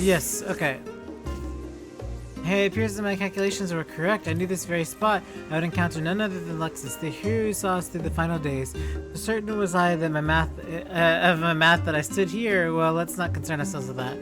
Yes, okay. Hey, it appears that my calculations were correct. I knew this very spot I would encounter none other than Lexus, the hero who saw us through the final days. For certain was I that my math, that I stood here. Well, let's not concern ourselves with that.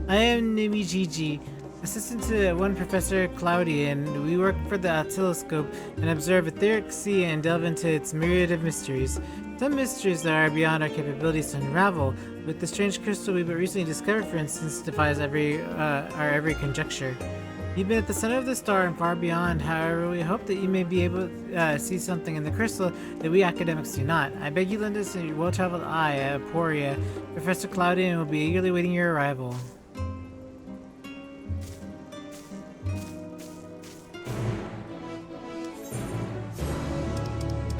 I am Nimijiji, assistant to one Professor Claudian. We work for the oscilloscope and observe etheric sea and delve into its myriad of mysteries. Some mysteries that are beyond our capabilities to unravel, but the strange crystal we but recently discovered, for instance, defies our every conjecture. You've been at the center of the star and far beyond. However, we hope that you may be able to see something in the crystal that we academics do not. I beg you lend us your well-traveled eye, Aporia. Professor Claudian will be eagerly waiting your arrival.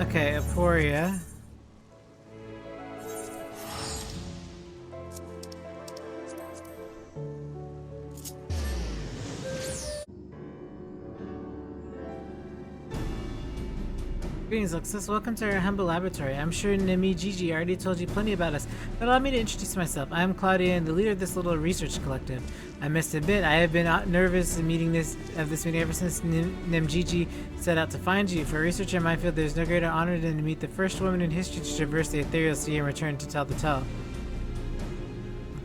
Okay, Aporia. Greetings, Luxus. Welcome to our humble laboratory. I'm sure Nimijiji already told you plenty about us, but allow me to introduce myself. I am Claudia and the leader of this little research collective. I must admit, I have been nervous in meeting this meeting ever since Nimijiji set out to find you. For a researcher in my field, there's no greater honor than to meet the first woman in history to traverse the ethereal sea and return to tell the tale.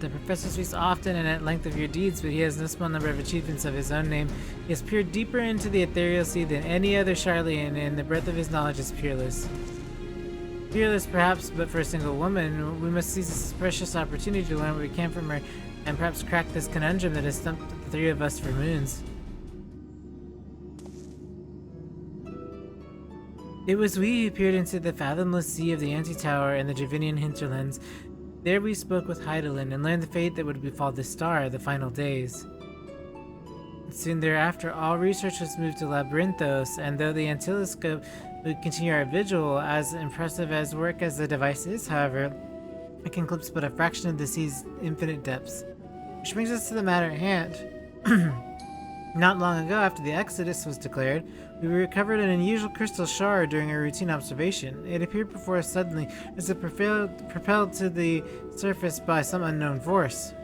The professor speaks often and at length of your deeds, but he has no small number of achievements of his own name. He has peered deeper into the ethereal sea than any other Charlian, and the breadth of his knowledge is peerless. Peerless, perhaps, but for a single woman, we must seize this precious opportunity to learn what we can from her, and perhaps crack this conundrum that has stumped the three of us for moons. It was we who peered into the fathomless sea of the Anti-Tower and the Javinian hinterlands. There we spoke with Heidelin and learned the fate that would befall the star, the final days. Soon thereafter, all research was moved to Labyrinthos, and though the oscilloscope would continue our vigil, as impressive as work as the device is, however, it can eclipse but a fraction of the sea's infinite depths. Which brings us to the matter at hand. Not long ago, after the Exodus was declared, we recovered an unusual crystal shard during a routine observation. It appeared before us suddenly, as if propelled to the surface by some unknown force.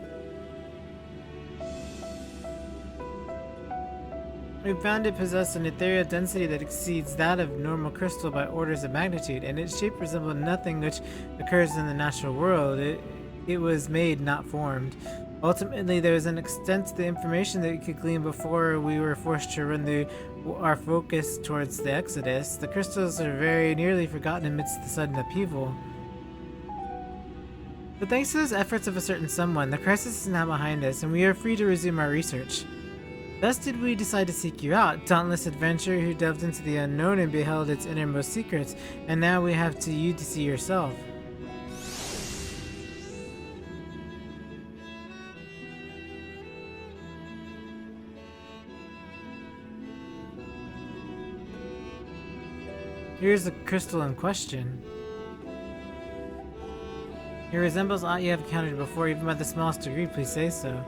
We found it possessed an ethereal density that exceeds that of normal crystal by orders of magnitude, and its shape resembled nothing which occurs in the natural world. It was made, not formed. Ultimately, there was an extent to the information that we could glean before we were forced to run our focus towards the Exodus. The crystals are very nearly forgotten amidst the sudden upheaval. But thanks to those efforts of a certain someone, the crisis is now behind us, and we are free to resume our research. Thus did we decide to seek you out, dauntless adventurer who delved into the unknown and beheld its innermost secrets, and now we have you to see yourself. Here's the crystal in question. It resembles aught you have encountered before, even by the smallest degree, please say so.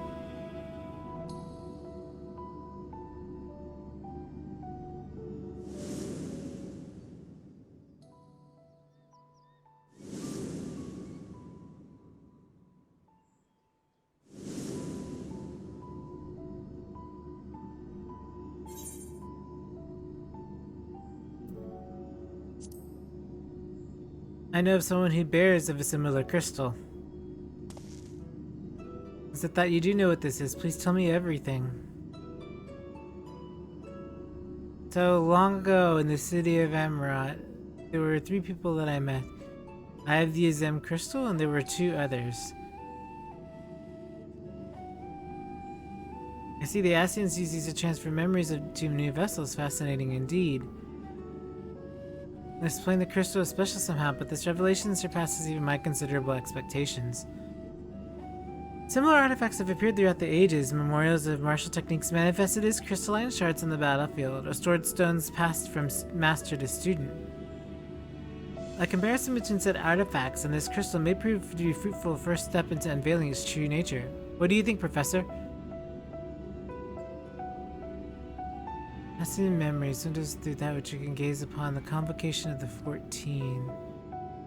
I know of someone who bears of a similar crystal. Is it that you do know what this is? Please tell me everything. So long ago in the city of Amrot, there were 3 people that I met. I have the Azem crystal and there were 2 others. I see the Asians use these to transfer memories to new vessels. Fascinating indeed. This explain the crystal is special somehow, but this revelation surpasses even my considerable expectations. Similar artifacts have appeared throughout the ages, memorials of martial techniques manifested as crystalline shards on the battlefield, or stored stones passed from master to student. A comparison between said artifacts and this crystal may prove to be a fruitful first step into unveiling its true nature. What do you think, Professor? Passing memories, windows through that which you can gaze upon, the convocation of the 14.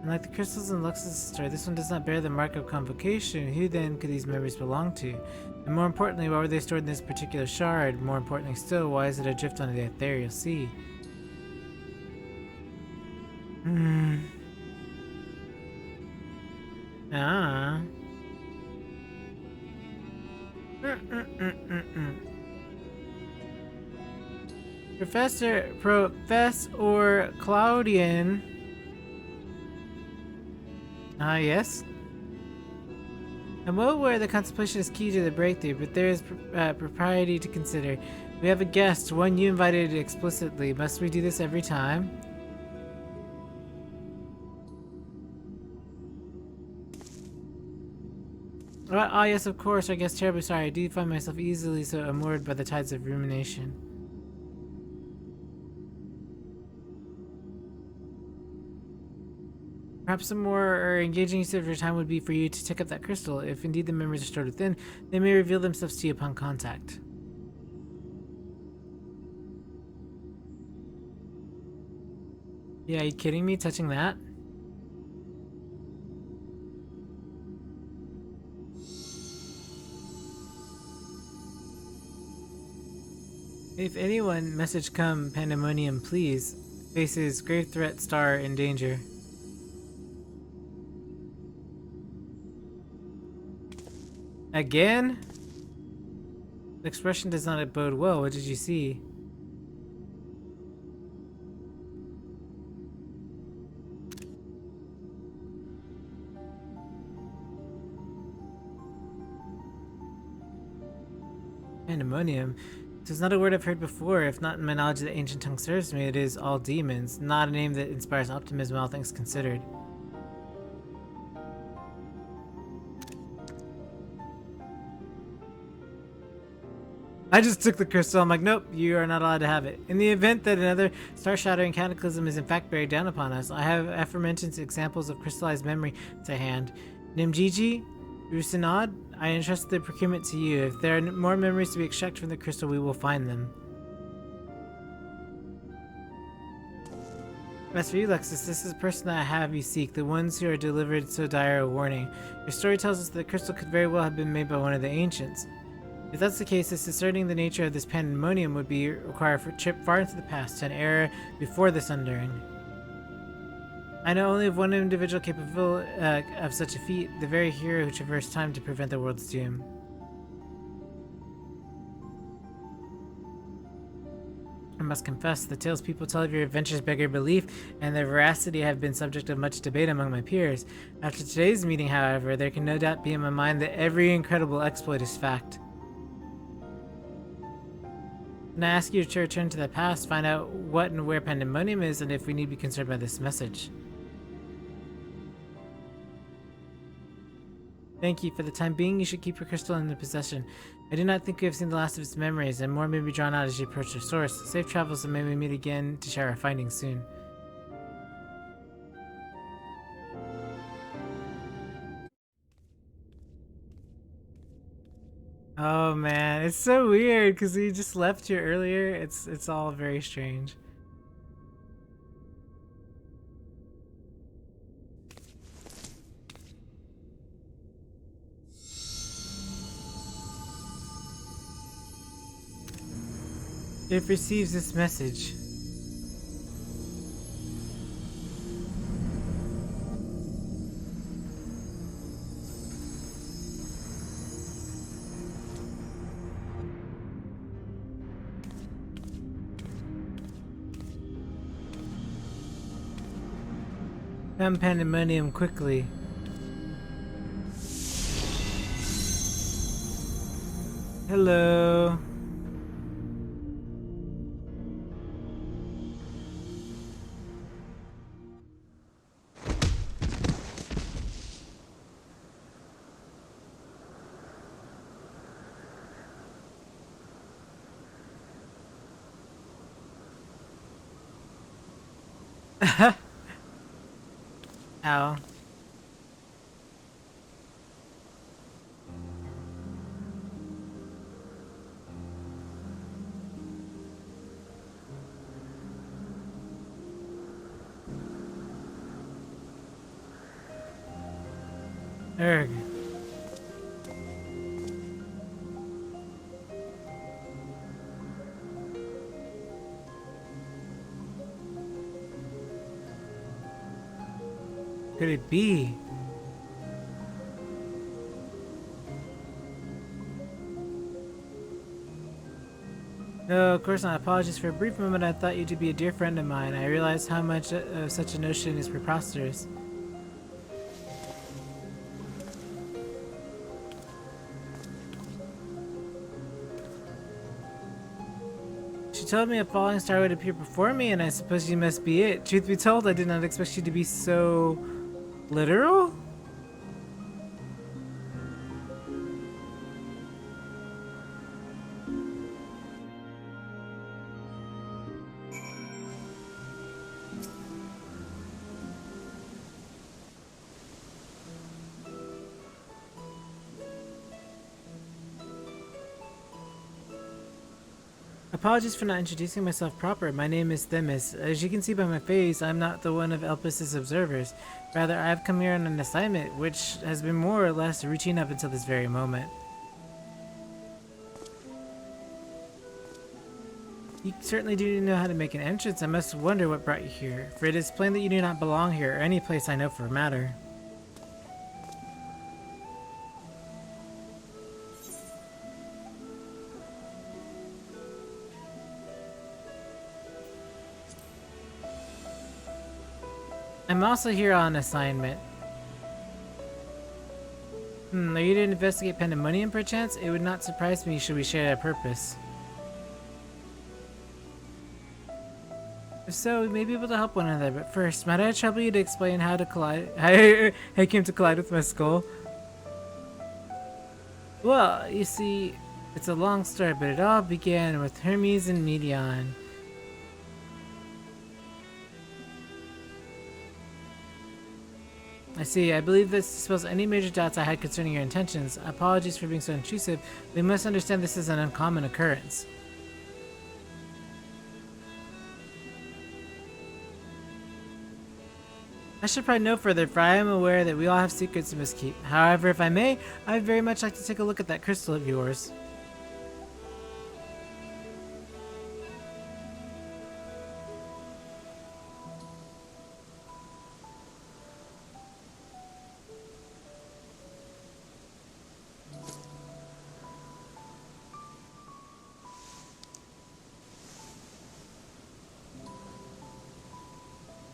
And like the crystals in Lux's story, this one does not bear the mark of convocation. Who then could these memories belong to? And more importantly, why were they stored in this particular shard? More importantly still, why is it adrift on the ethereal sea? Hmm. Ah. Professor Claudian. Ah, yes. I'm well aware the contemplation is key to the breakthrough, but there is propriety to consider. We have a guest, one you invited explicitly. Must we do this every time? Ah, yes, of course. I guess terribly sorry. I do find myself easily so immured by the tides of rumination. Perhaps a more engaging use of your time would be for you to take up that crystal. If indeed the memories are stored within, they may reveal themselves to you upon contact. Yeah, are you kidding me? Touching that? If anyone, message come, pandemonium, please. Faces, grave threat, star, in danger. Again? The expression does not bode well. What did you see? Pandemonium? It is not a word I've heard before. If not in my knowledge of the ancient tongue serves me, it is all demons. Not a name that inspires optimism, all things considered. I just took the crystal. I'm like, nope, you are not allowed to have it. In the event that another star-shattering cataclysm is in fact bearing down upon us, I have aforementioned examples of crystallized memory to hand. Nimjiji, Rusinad, I entrust the procurement to you. If there are more memories to be extracted from the crystal, we will find them. As for you, Lexus, this is the person that I have you seek, the ones who are delivered so dire a warning. Your story tells us that the crystal could very well have been made by one of the ancients. If that's the case, discerning the nature of this pandemonium would be required for a trip far into the past, to an era before the Sundering. I know only of one individual capable of such a feat, the very hero who traversed time to prevent the world's doom. I must confess, the tales people tell of your adventures beggar belief, and their veracity have been subject of much debate among my peers. After today's meeting, however, there can no doubt be in my mind that every incredible exploit is fact. And I ask you to return to the past, find out what and where pandemonium is, and if we need be concerned by this message. Thank you. For the time being, you should keep your crystal in the possession. I do not think we have seen the last of its memories, and more may be drawn out as you approach their source. Safe travels, and may we meet again to share our findings soon. Oh man, it's so weird because we just left here earlier. It's all very strange. It receives this message. Found pandemonium quickly. Hello. Ow. Erg. Could it be? No, of course not. Apologies. For a brief moment, I thought you to be a dear friend of mine. I realized how much of such a notion is preposterous. She told me a falling star would appear before me, and I suppose you must be it. Truth be told, I did not expect you to be so literal? Apologies for not introducing myself proper. My name is Themis. As you can see by my face, I'm not the one of Elpis's observers. Rather, I've come here on an assignment, which has been more or less routine up until this very moment. You certainly do know how to make an entrance. I must wonder what brought you here, for it is plain that you do not belong here, or any place I know for a matter. I'm also here on assignment. Are you to investigate Pandemonium perchance? It would not surprise me should we share a purpose. If so, we may be able to help one another, but first, might I trouble you to explain how I came to collide with my skull? Well, you see, it's a long story, but it all began with Hermes and Medion. I see. I believe this dispels any major doubts I had concerning your intentions. Apologies for being so intrusive. We must understand this is an uncommon occurrence. I should probably know further, for I am aware that we all have secrets we must keep. However, if I may, I'd very much like to take a look at that crystal of yours.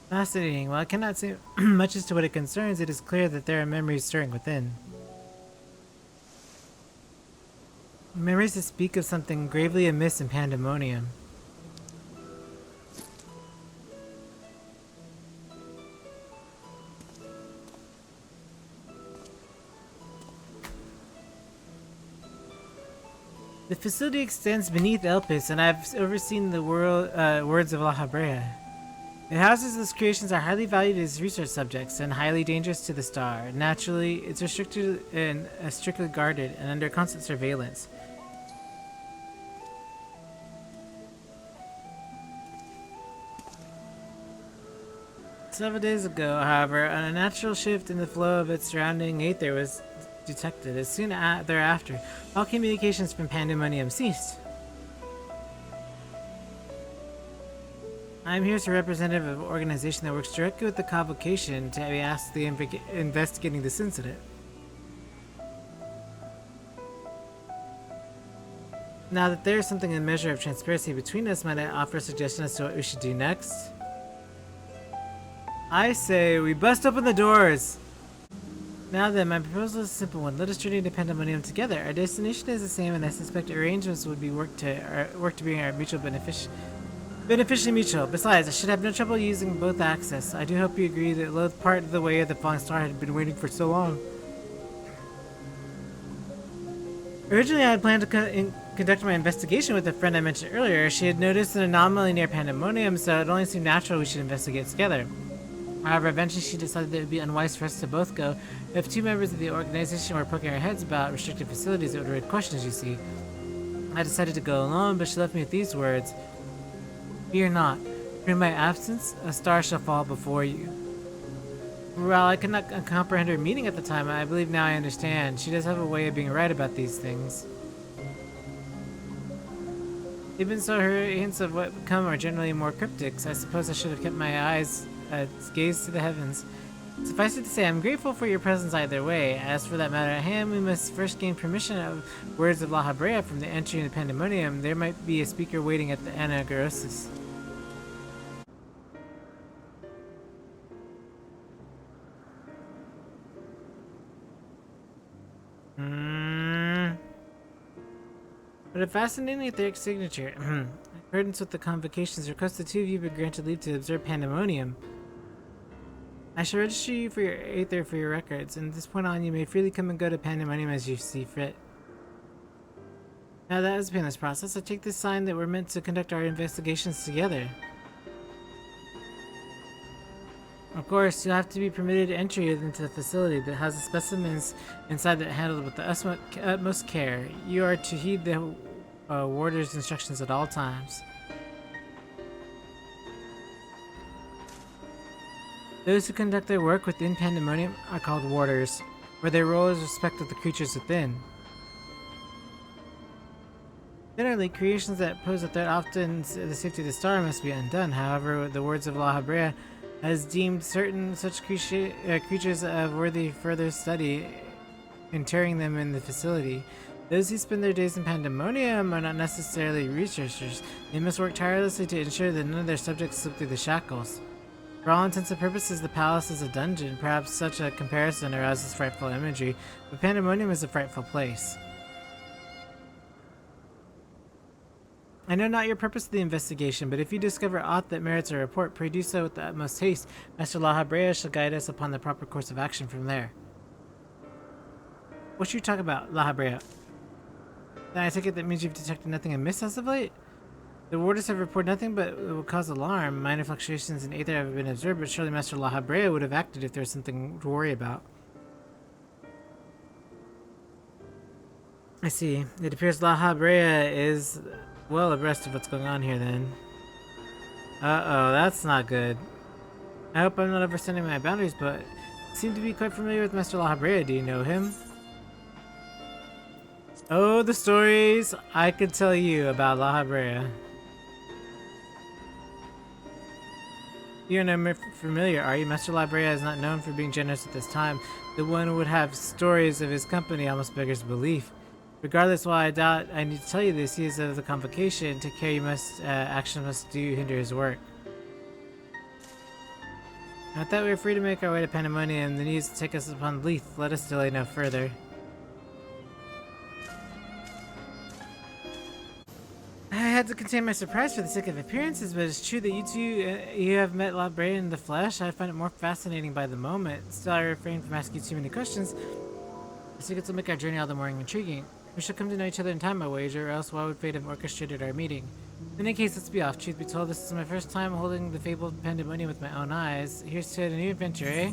Fascinating. While I cannot say much as to what it concerns, it is clear that there are memories stirring within. Memories that speak of something gravely amiss in Pandemonium. The facility extends beneath Elpis, and I've overseen the words of La Habrea. It houses those creations are highly valued as research subjects and highly dangerous to the star. Naturally, it's restricted and strictly guarded and under constant surveillance. Several days ago, however, an unnatural shift in the flow of its surrounding aether was detected. As soon thereafter, all communications from Pandemonium ceased. I'm here as a representative of an organization that works directly with the convocation to be asked the investigating this incident. Now that there is something in measure of transparency between us, might I offer a suggestion as to what we should do next? I say we bust open the doors! Now then, my proposal is a simple one. Let us journey to Pandemonium together. Our destination is the same, and I suspect arrangements would be work to bring our mutual beneficially mutual. Besides, I should have no trouble using both access. I do hope you agree that loath part of the way of the falling star had been waiting for so long. Originally, I had planned to conduct my investigation with a friend I mentioned earlier. She had noticed an anomaly near Pandemonium, so it only seemed natural we should investigate together. However, eventually she decided that it would be unwise for us to both go. If two members of the organization were poking our heads about restricted facilities, it would raise questions, you see. I decided to go alone, but she left me with these words. Fear not. Through my absence, a star shall fall before you. Well, I could not comprehend her meaning at the time. I believe now I understand. She does have a way of being right about these things. Even so, her hints of what would come are generally more cryptic. So I suppose I should have kept my eyes gaze to the heavens. Suffice it to say, I'm grateful for your presence either way. As for that matter at hand, we must first gain permission of words of La Habrea from the entry into Pandemonium. There might be a speaker waiting at the Anagrosis. What a fascinating etheric signature. In accordance with the convocation's request, the two of you have been granted leave to observe Pandemonium. I shall register you for your aether for your records, and at this point on you may freely come and go to Pandemonium as you see fit. Now that has been this process, I take this sign that we're meant to conduct our investigations together. Of course, you'll have to be permitted entry into the facility that has the specimens inside that are handled with the utmost care. You are to heed the warder's instructions at all times. Those who conduct their work within Pandemonium are called warders, where their role is respect of the creatures within. Generally, creations that pose a threat often the safety of the star must be undone. However, the words of La Habrea has deemed certain such creatures of worthy further study, interring them in the facility. Those who spend their days in Pandemonium are not necessarily researchers. They must work tirelessly to ensure that none of their subjects slip through the shackles. For all intents and purposes, the palace is a dungeon. Perhaps such a comparison arouses frightful imagery, but Pandemonium is a frightful place. I know not your purpose of the investigation, but if you discover aught that merits a report, pray do so with the utmost haste. Master La Habrea shall guide us upon the proper course of action from there. What should you talk about, La Habrea? Then I take it that means you've detected nothing amiss as of late? The warders have reported nothing but it will cause alarm. Minor fluctuations in aether have been observed, but surely Master La Habrea would have acted if there was something to worry about. I see. It appears La Habrea is well abreast of what's going on here then. Uh-oh, that's not good. I hope I'm not overstepping my boundaries, but you seem to be quite familiar with Master La Habrea. Do you know him? Oh, the stories I could tell you about La Habrea. You're not familiar, are you? Master La Habrea is not known for being generous at this time. The one who would have stories of his company almost beggars belief. Regardless, while I doubt I need to tell you this, he is of the convocation. Take care, action must do hinder his work. I thought we were free to make our way to Pandemonium. The news to take us upon Leith. Let us delay no further. I had to contain my surprise for the sake of appearances, but it's true that you two, you have met La Habrea in the flesh. I find it more fascinating by the moment. Still, I refrain from asking you too many questions. The secrets will make our journey all the more intriguing. We shall come to know each other in time, I wager, or else why would fate have orchestrated our meeting? In any case, let's be off. Truth be told, this is my first time holding the fabled Pandemonium with my own eyes. Here's to a new adventure, eh?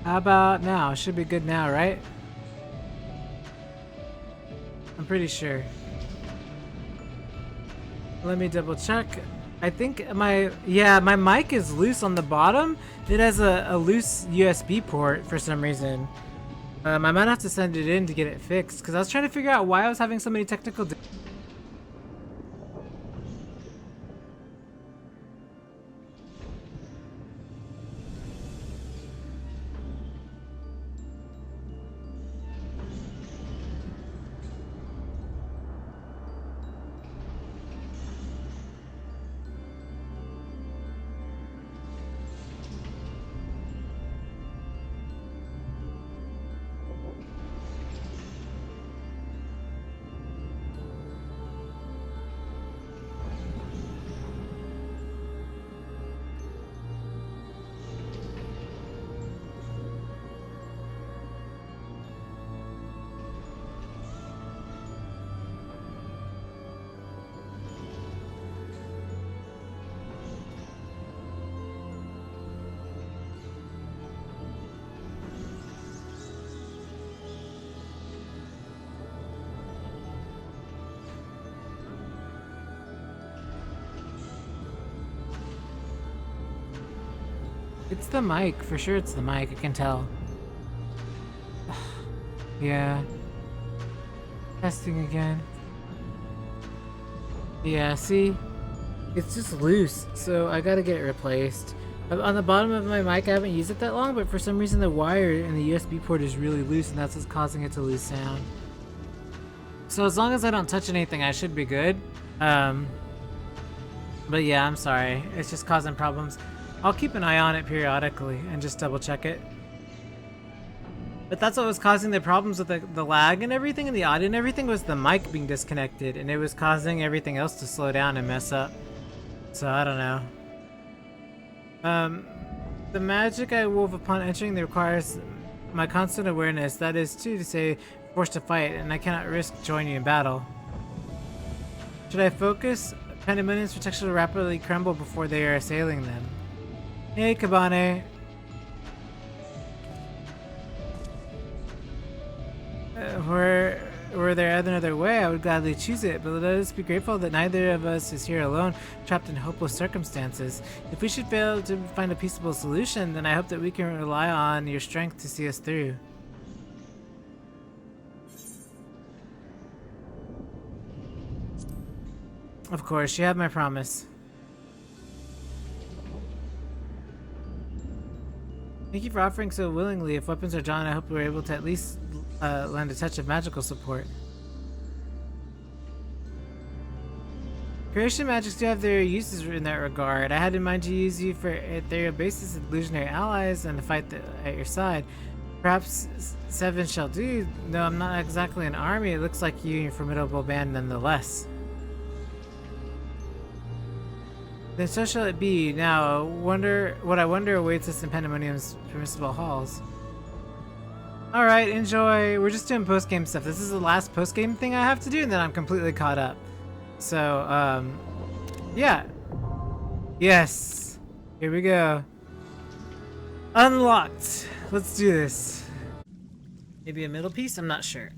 How about now? Should be good now, right? I'm pretty sure. Let me double check. I think my mic is loose on the bottom. It has a loose USB port for some reason. I might have to send it in to get it fixed because I was trying to figure out why I was having so many technical It's the mic, for sure it's the mic, I can tell. Yeah. Testing again. Yeah, see? It's just loose, so I gotta get it replaced. On the bottom of my mic, I haven't used it that long, but for some reason the wire in the USB port is really loose, and that's what's causing it to lose sound. So as long as I don't touch anything, I should be good. But yeah, I'm sorry. It's just causing problems. I'll keep an eye on it periodically and just double check it. But that's what was causing the problems with the lag and everything, and the audio and everything, was the mic being disconnected, and it was causing everything else to slow down and mess up. So I don't know. The magic I wove upon entering requires my constant awareness. That is, too, to say, forced to fight, and I cannot risk joining in battle. Should I focus? Pandemonium's protection will rapidly crumble before they are assailing them. Hey, Kabane. Were there another way, I would gladly choose it, but let us be grateful that neither of us is here alone, trapped in hopeless circumstances. If we should fail to find a peaceable solution, then I hope that we can rely on your strength to see us through. Of course, you have my promise. Thank you for offering so willingly. If weapons are drawn, I hope we're able to at least lend a touch of magical support. Creation magics do have their uses in that regard. I had in mind to use you for ethereal basis and illusionary allies and to fight at your side. Perhaps 7 shall do. No, I'm not exactly an army. It looks like you and your formidable band nonetheless. Then so shall it be. Now, what I wonder awaits us in Pandemonium's permissible halls. Alright, enjoy. We're just doing post-game stuff. This is the last post-game thing I have to do, and then I'm completely caught up. So, yeah. Yes. Here we go. Unlocked. Let's do this. Maybe a middle piece? I'm not sure.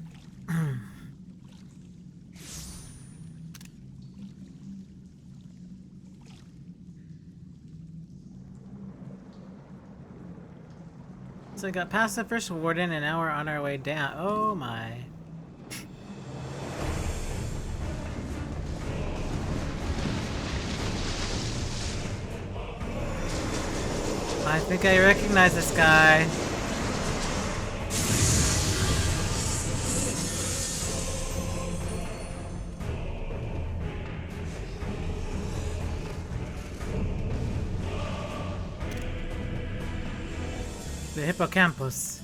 So we got past the first warden and now we're on our way down. Oh my. I think I recognize this guy. The hippocampus.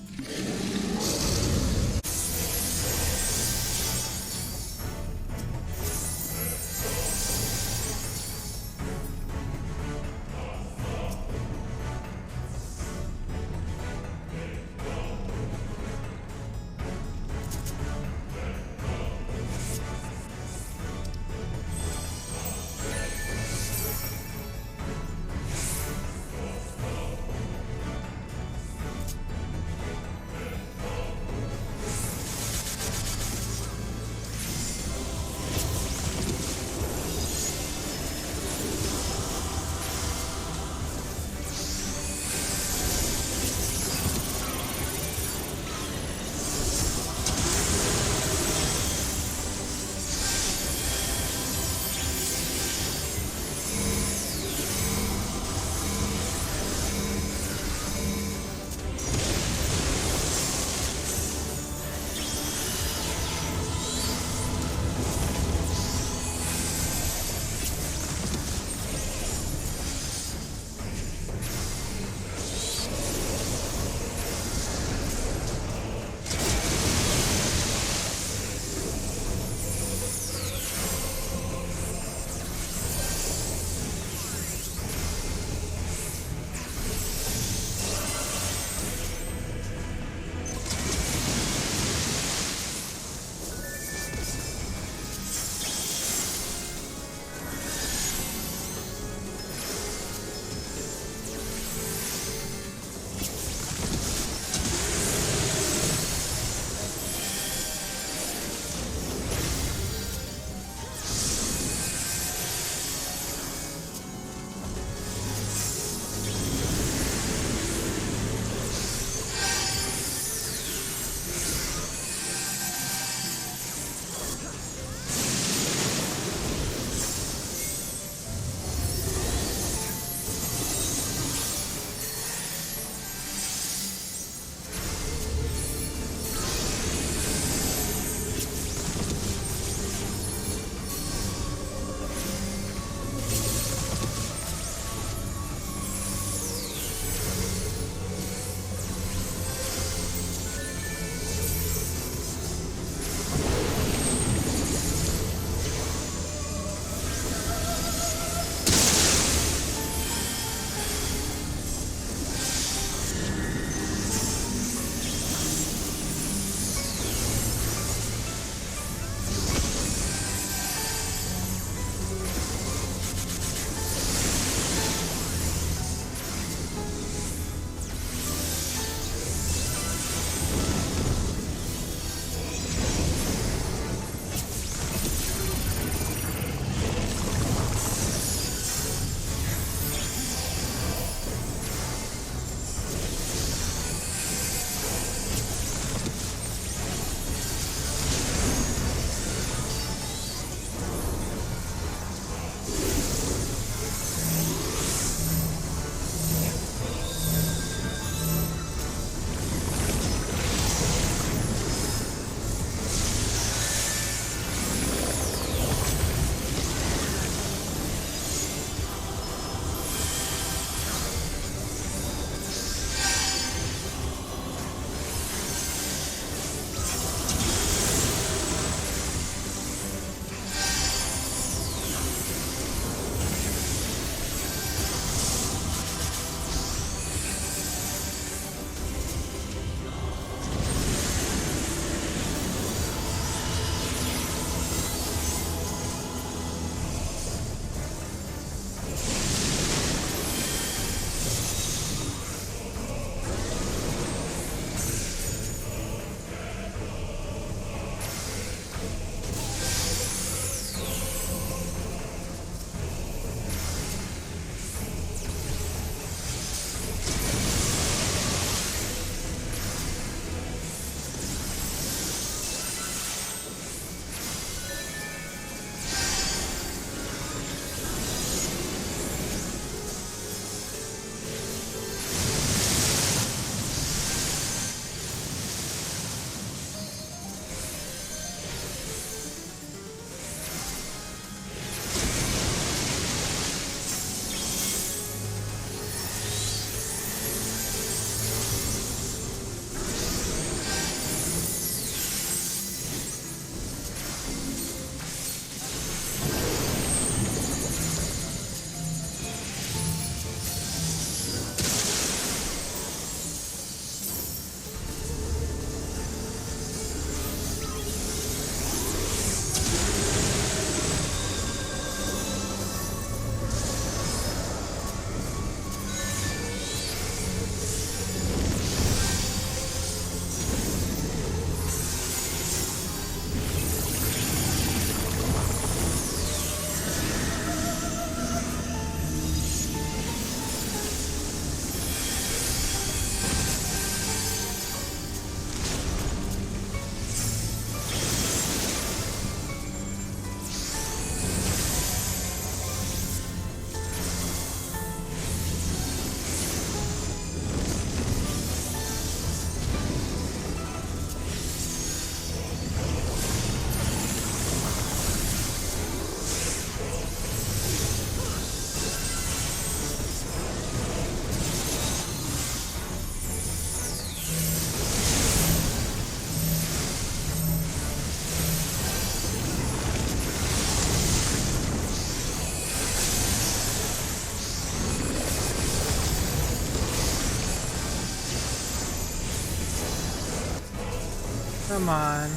Come on.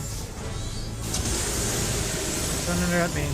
Don't interrupt me.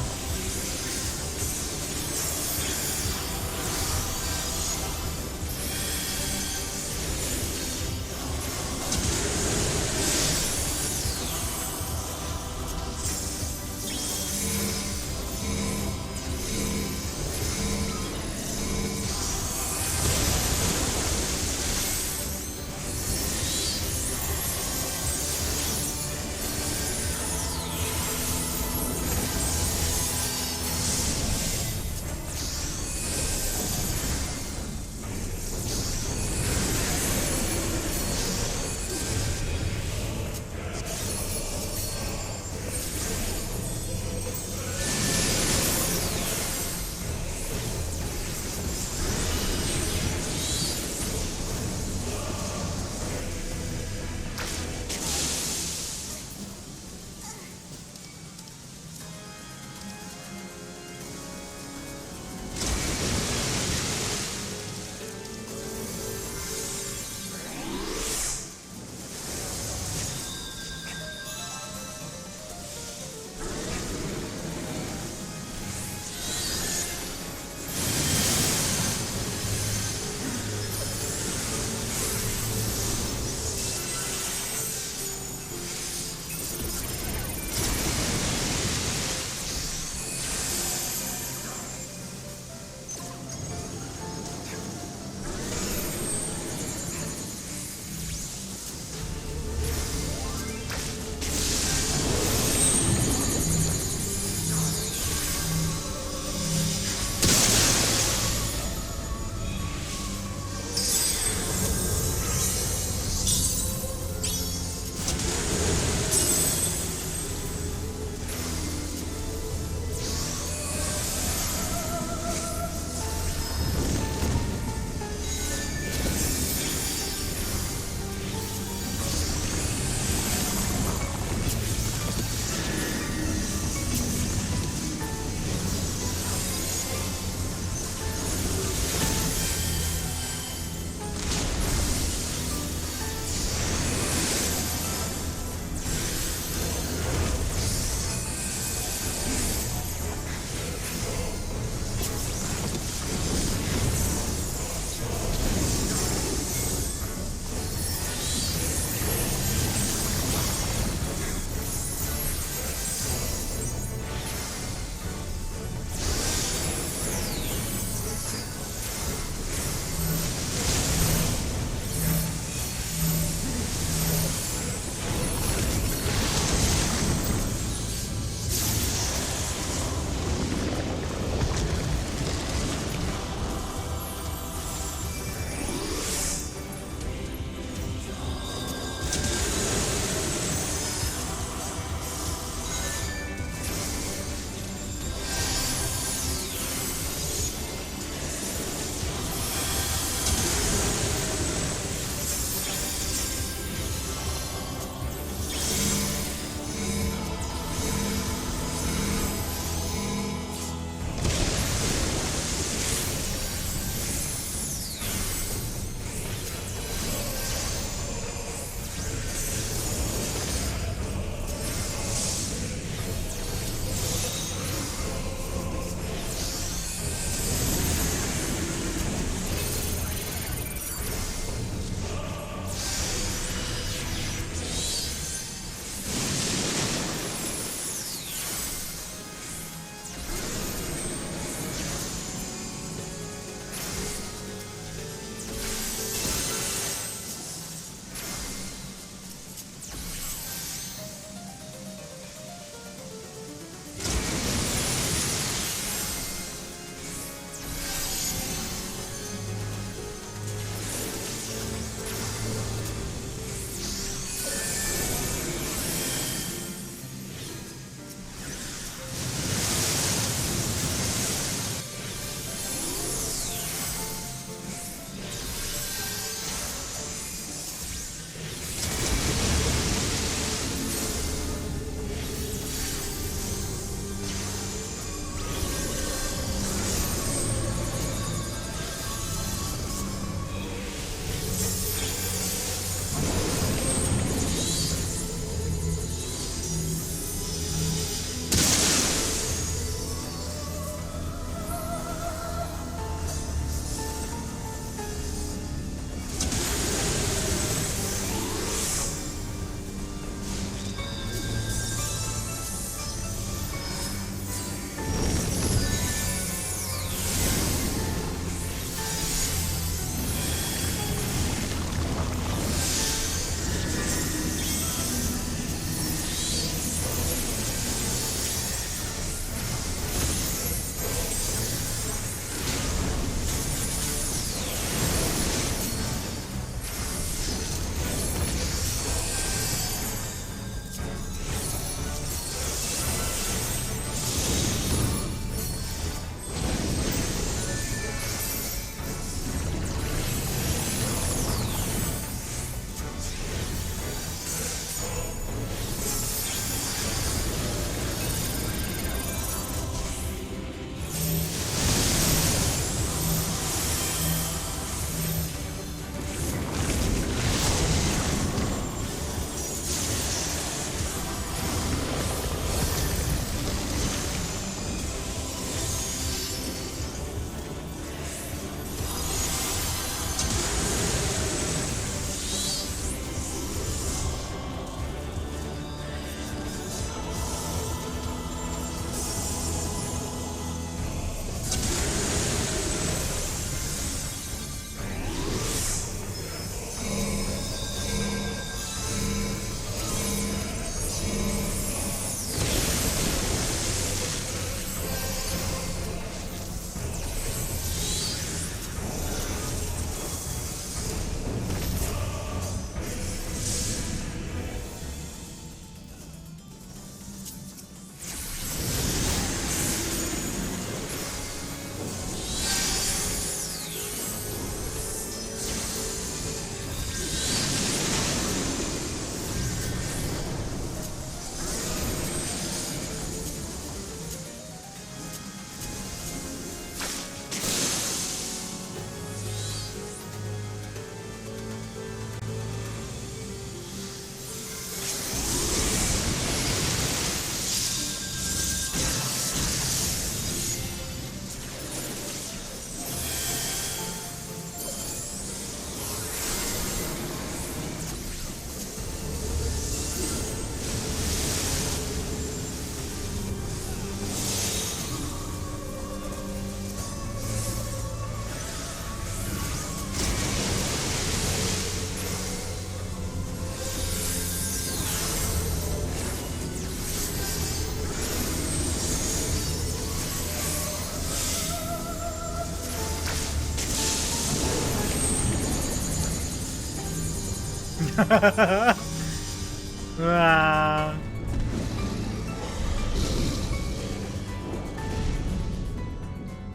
Wow.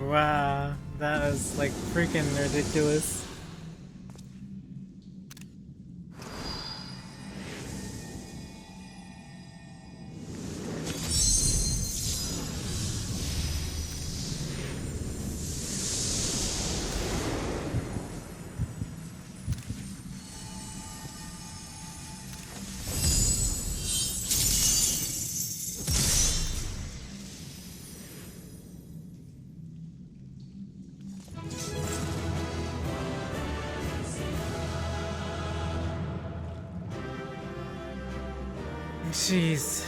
Wow, that was like freaking ridiculous. Jeez.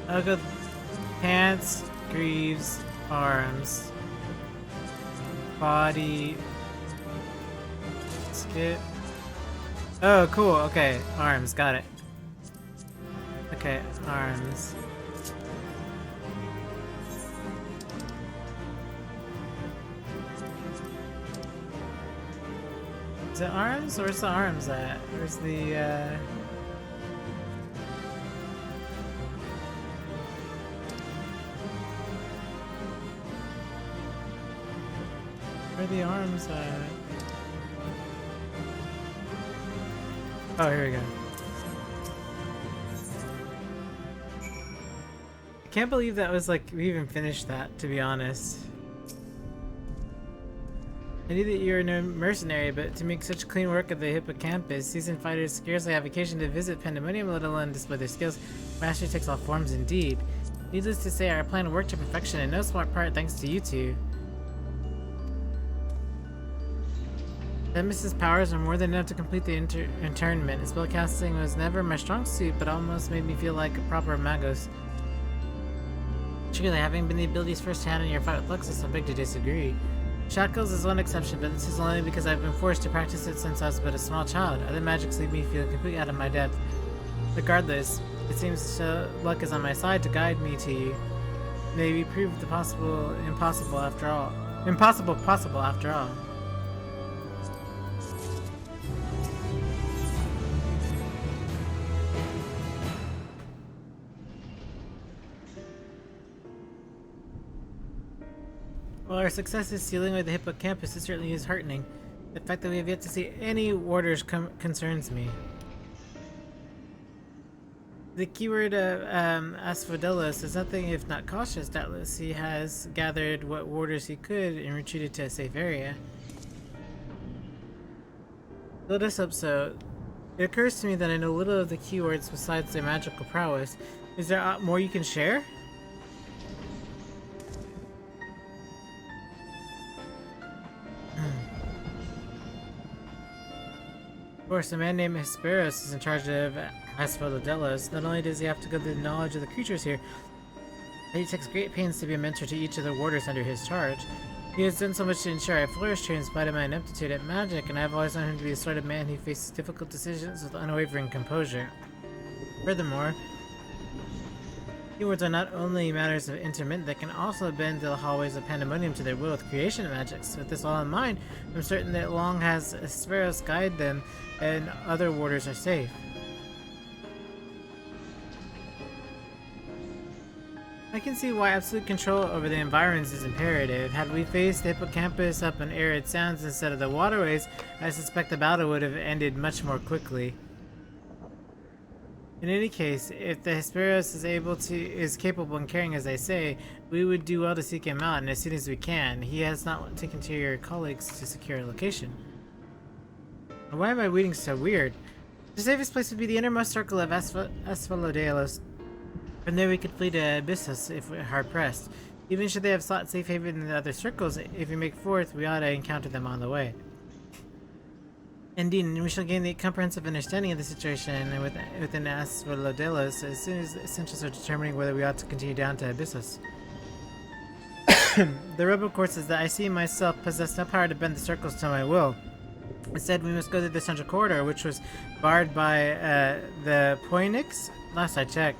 I'll go pants, greaves, arms, body, skip. Oh, cool. Okay, arms. Got it. Okay, arms. Is it arms? Where's the arms at? Where's the, where are the arms at? Oh, here we go. I can't believe that was like, we even finished that, to be honest. I knew that you were a mercenary, but to make such clean work of the hippocampus, seasoned fighters scarcely have occasion to visit Pandemonium, let alone display their skills. Mastery takes all forms indeed. Needless to say, our plan worked to perfection, in no smart part thanks to you two. Nemesis' powers are more than enough to complete the internment. Spellcasting was never my strong suit, but almost made me feel like a proper magos. Truly, having been the abilities firsthand in your fight with Luxus, I beg to disagree. Shackles is one exception, but this is only because I've been forced to practice it since I was but a small child. Other magics leave me feeling completely out of my depth. Regardless, it seems luck is on my side to guide me to you. Maybe prove the impossible after all. Impossible possible after all. While our success is sealing away the hippocampus, it certainly is heartening. The fact that we have yet to see any warders concerns me. The keyword of Asphodelos is nothing if not cautious. Doubtless he has gathered what warders he could and retreated to a safe area. Let us hope so. It occurs to me that I know little of the keywords besides their magical prowess. Is there more you can share? Of course, a man named Hesperos is in charge of Asphodelos. Not only does he have to go through the knowledge of the creatures here, but he takes great pains to be a mentor to each of the warders under his charge. He has done so much to ensure I flourish here in spite of my ineptitude at magic, and I have always known him to be the sort of man who faces difficult decisions with unwavering composure. Furthermore, keywords are not only matters of interment, they can also bend the hallways of Pandemonium to their will with creation magics. With this all in mind, I'm certain that long has Hesperos guide them, and other warders are safe. I can see why absolute control over the environs is imperative. Had we faced the hippocampus up in arid sands instead of the waterways, I suspect the battle would have ended much more quickly. In any case, if the Hesperos is capable and caring as they say, we would do well to seek him out, and as soon as we can. He has not taken to your colleagues to secure a location. Why am I reading so weird? The safest place would be the innermost circle of Asphodelos. From there we could flee to Abyssos if we're hard-pressed. Even should they have sought safe haven in the other circles, if we make forth, we ought to encounter them on the way. Indeed, we shall gain the comprehensive understanding of the situation within Asphodelos as soon as the essentials are determining whether we ought to continue down to Abyssos. The rub, of course, is that I see myself possess no power to bend the circles to my will. Instead, we must go through the central corridor, which was barred by the Poinix. Last I checked.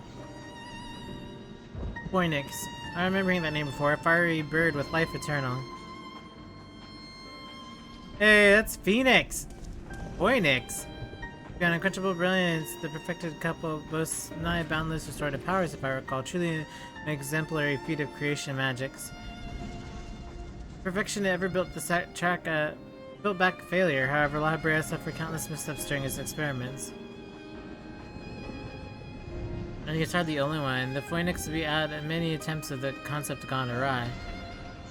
Poinix. I remember hearing that name before. A fiery bird with life eternal. Hey, that's Phoenix! Poinix! Beyond unquenchable brilliance, the perfected couple boasts nigh boundless restorative powers, if I recall. Truly an exemplary feat of creation magics. Perfection ever built the track built back failure. However, La Brea suffered countless missteps during his experiments. And he's hardly the only one. The Phoenix will be at many attempts of the concept gone awry.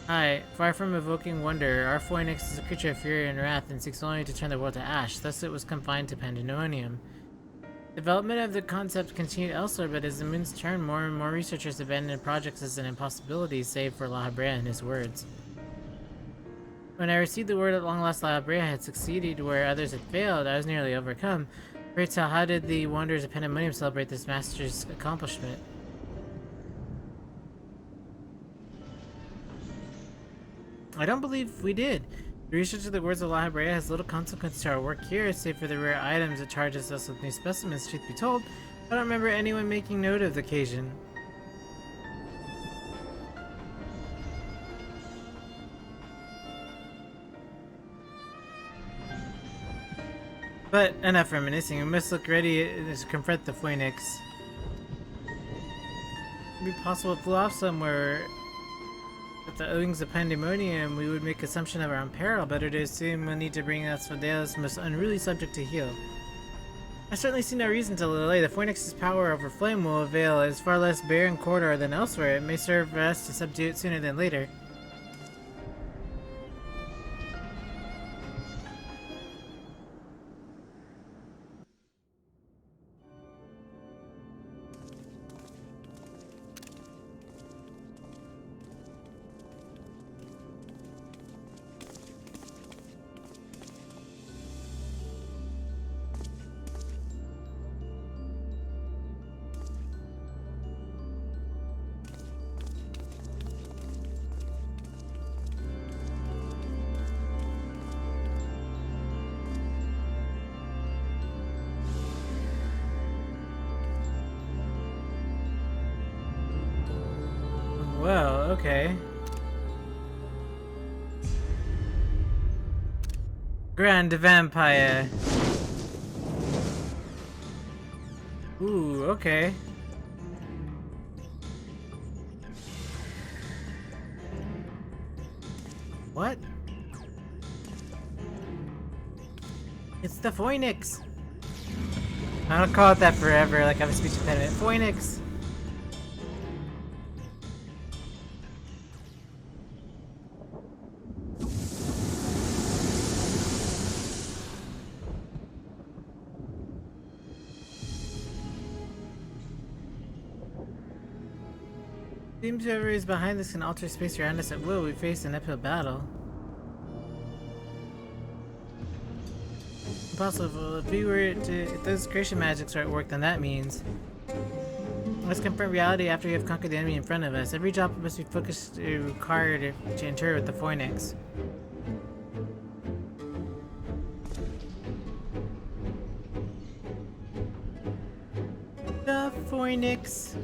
Aye, far from evoking wonder, our Phoenix is a creature of fury and wrath and seeks only to turn the world to ash, thus it was confined to Pandemonium. Development of the concept continued elsewhere, but as the moons turned, more and more researchers abandoned projects as an impossibility, save for La Brea and his words. When I received the word at long last La Brea had succeeded where others had failed, I was nearly overcome. Pray tell, how did the Wanderers of Pandemonium celebrate this master's accomplishment? I don't believe we did. The research of the words of La Brea has little consequence to our work here, save for the rare items it charges us with new specimens. Truth be told, I don't remember anyone making note of the occasion. But enough reminiscing, we must look ready to confront the Phoenix. It would be possible to pull off somewhere at the owings of Pandemonium. We would make assumption of our own peril. Better to assume we'll need to bring Asphodeus' most unruly subject to heal. I certainly see no reason to delay. The Phoenix's power over flame will avail. It is far less barren corridor than elsewhere. It may serve us to subdue it sooner than later. Well, okay. Grand Vampire. Ooh, okay. What? It's the Phoenix! I don't call it that forever, like I have a speech impediment. Phoenix! Seems whoever is behind this can alter space around us at will. We face an uphill battle. Impossible. If we were to, if those creation magics are at work, then that means let's confront reality after we have conquered the enemy in front of us. Every job must be focused required to enter with the Phoenix. The Phoenix.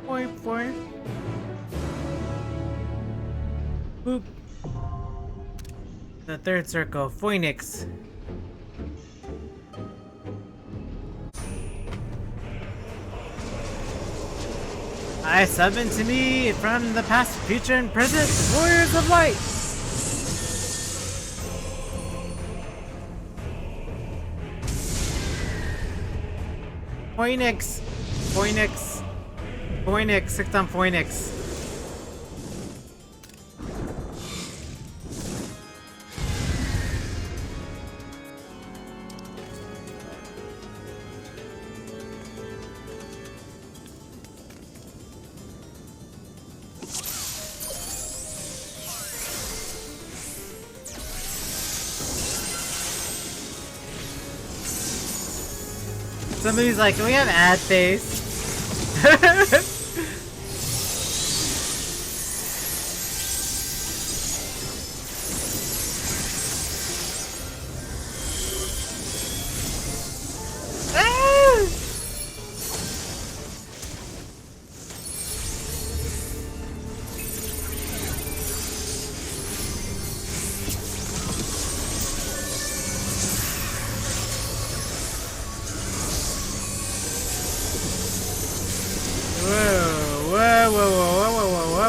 Point for. Boop. The third circle, Phoenix. I summon to me from the past, future, and present, warriors of light. Phoenix. Phoenix. Phoenix. 6 on Phoenix. Somebody's like, can we have ad face?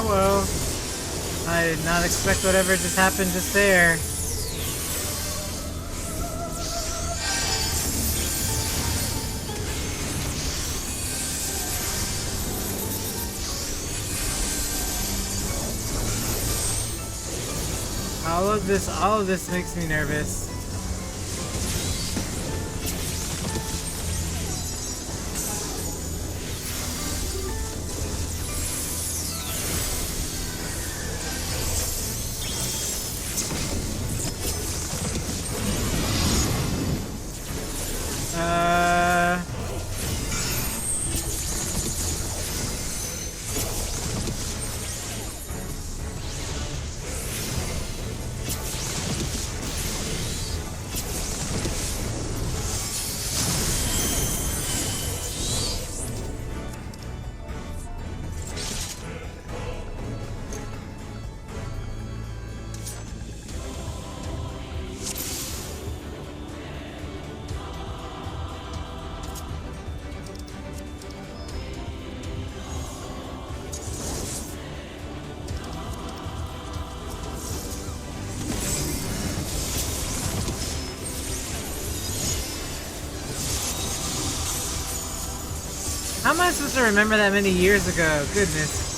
whoa. I did not expect whatever just happened just there. All of this makes me nervous. How am I supposed to remember that many years ago? Goodness.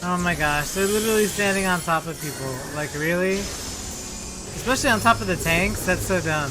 Oh my gosh, they're literally standing on top of people. Like, really? Especially on top of the tanks? That's so dumb.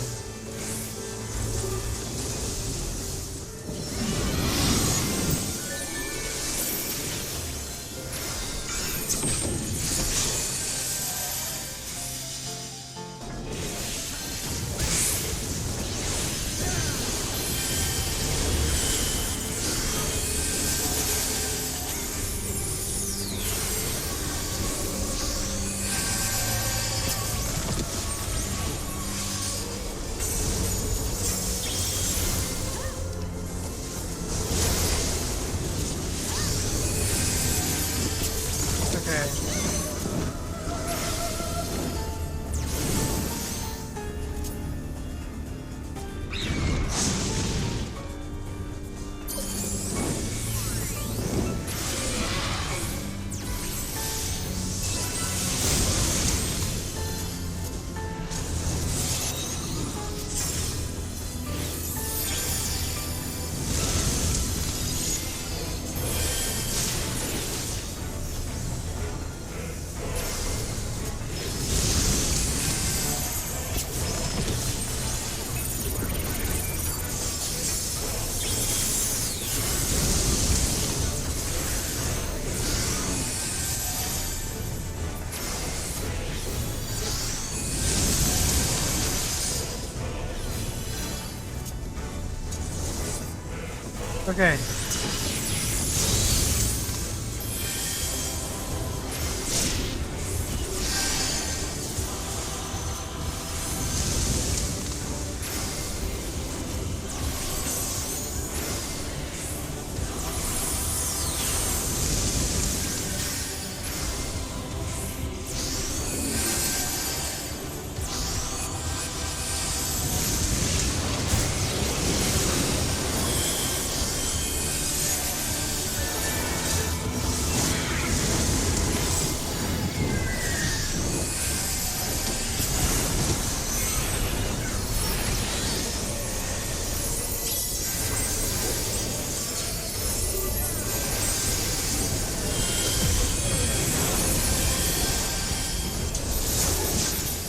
Okay.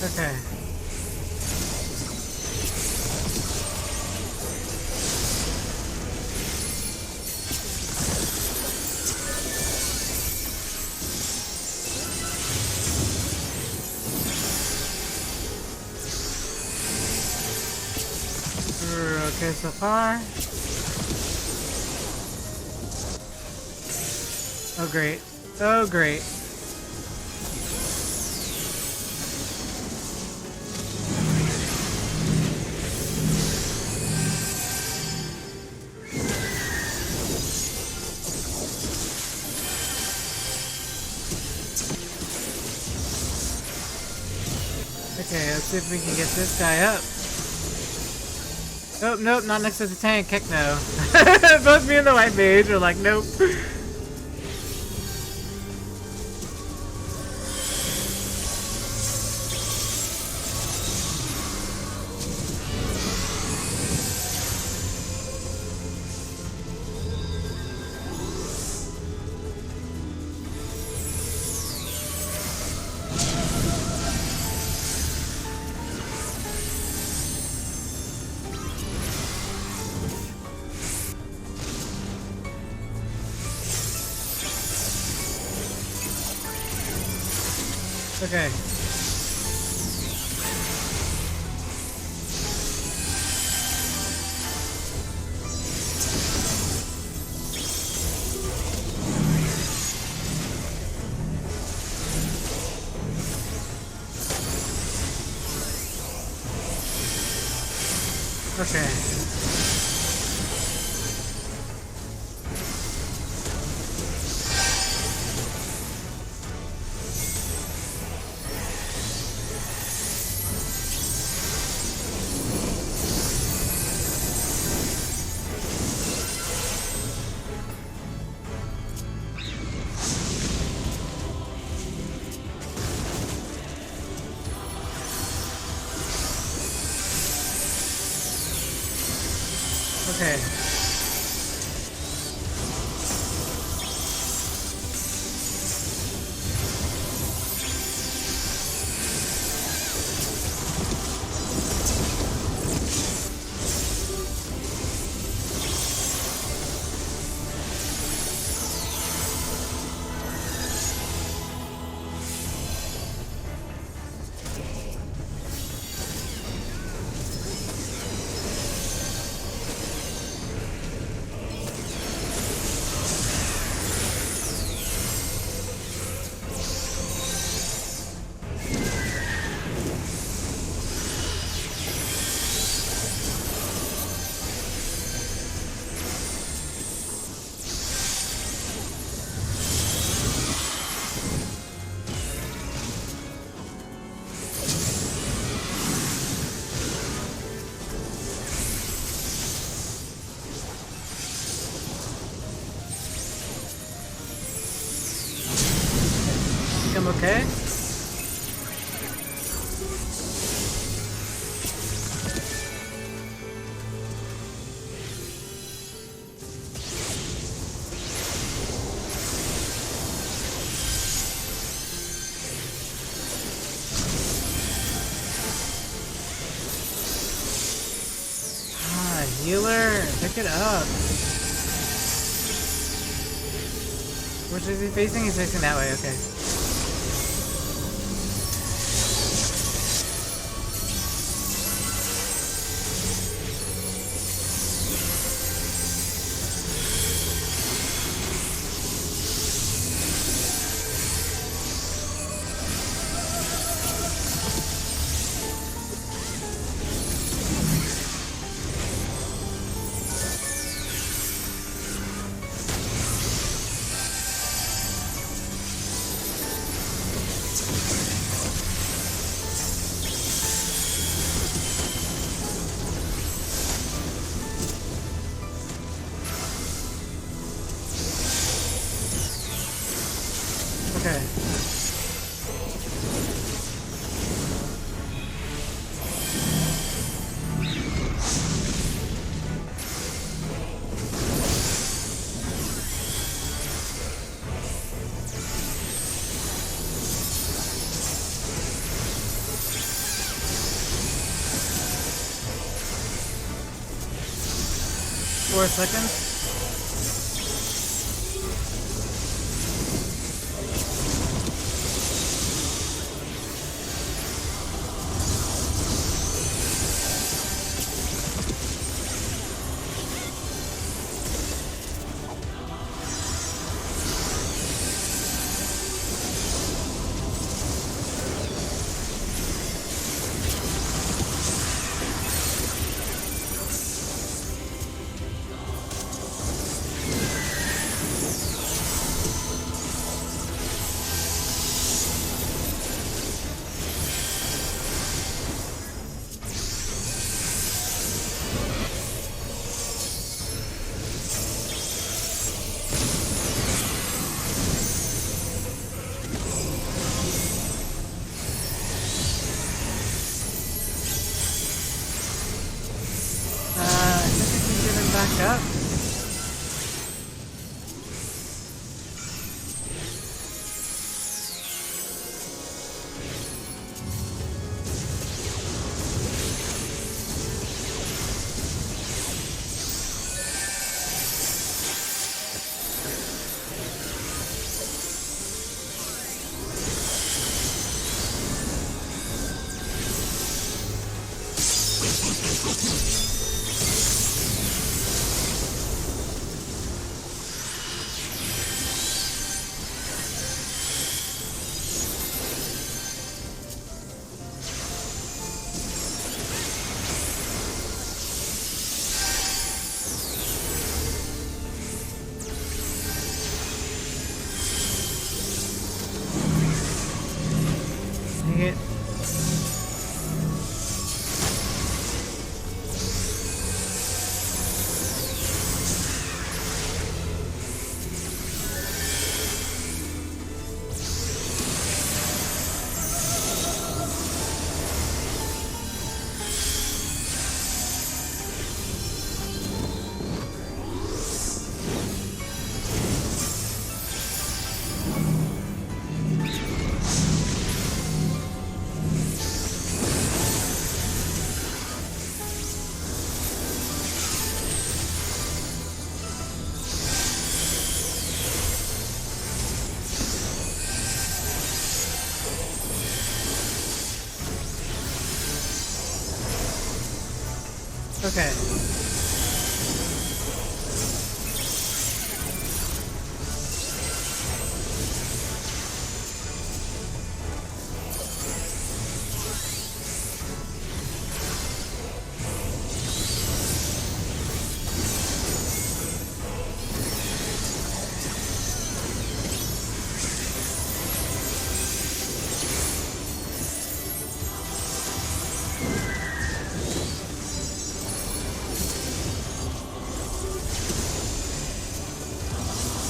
Okay. Okay, so far. Oh great. Oh great. Okay, let's see if we can get this guy up. Nope, nope, not next to the tank. Heck no. Both me and the white mage are like, nope. Okay. Okay. Okay. I'm okay. Ah, healer, pick it up. Which is he facing? He's facing that way, okay. Okay. Four seconds. back up. It. Okay.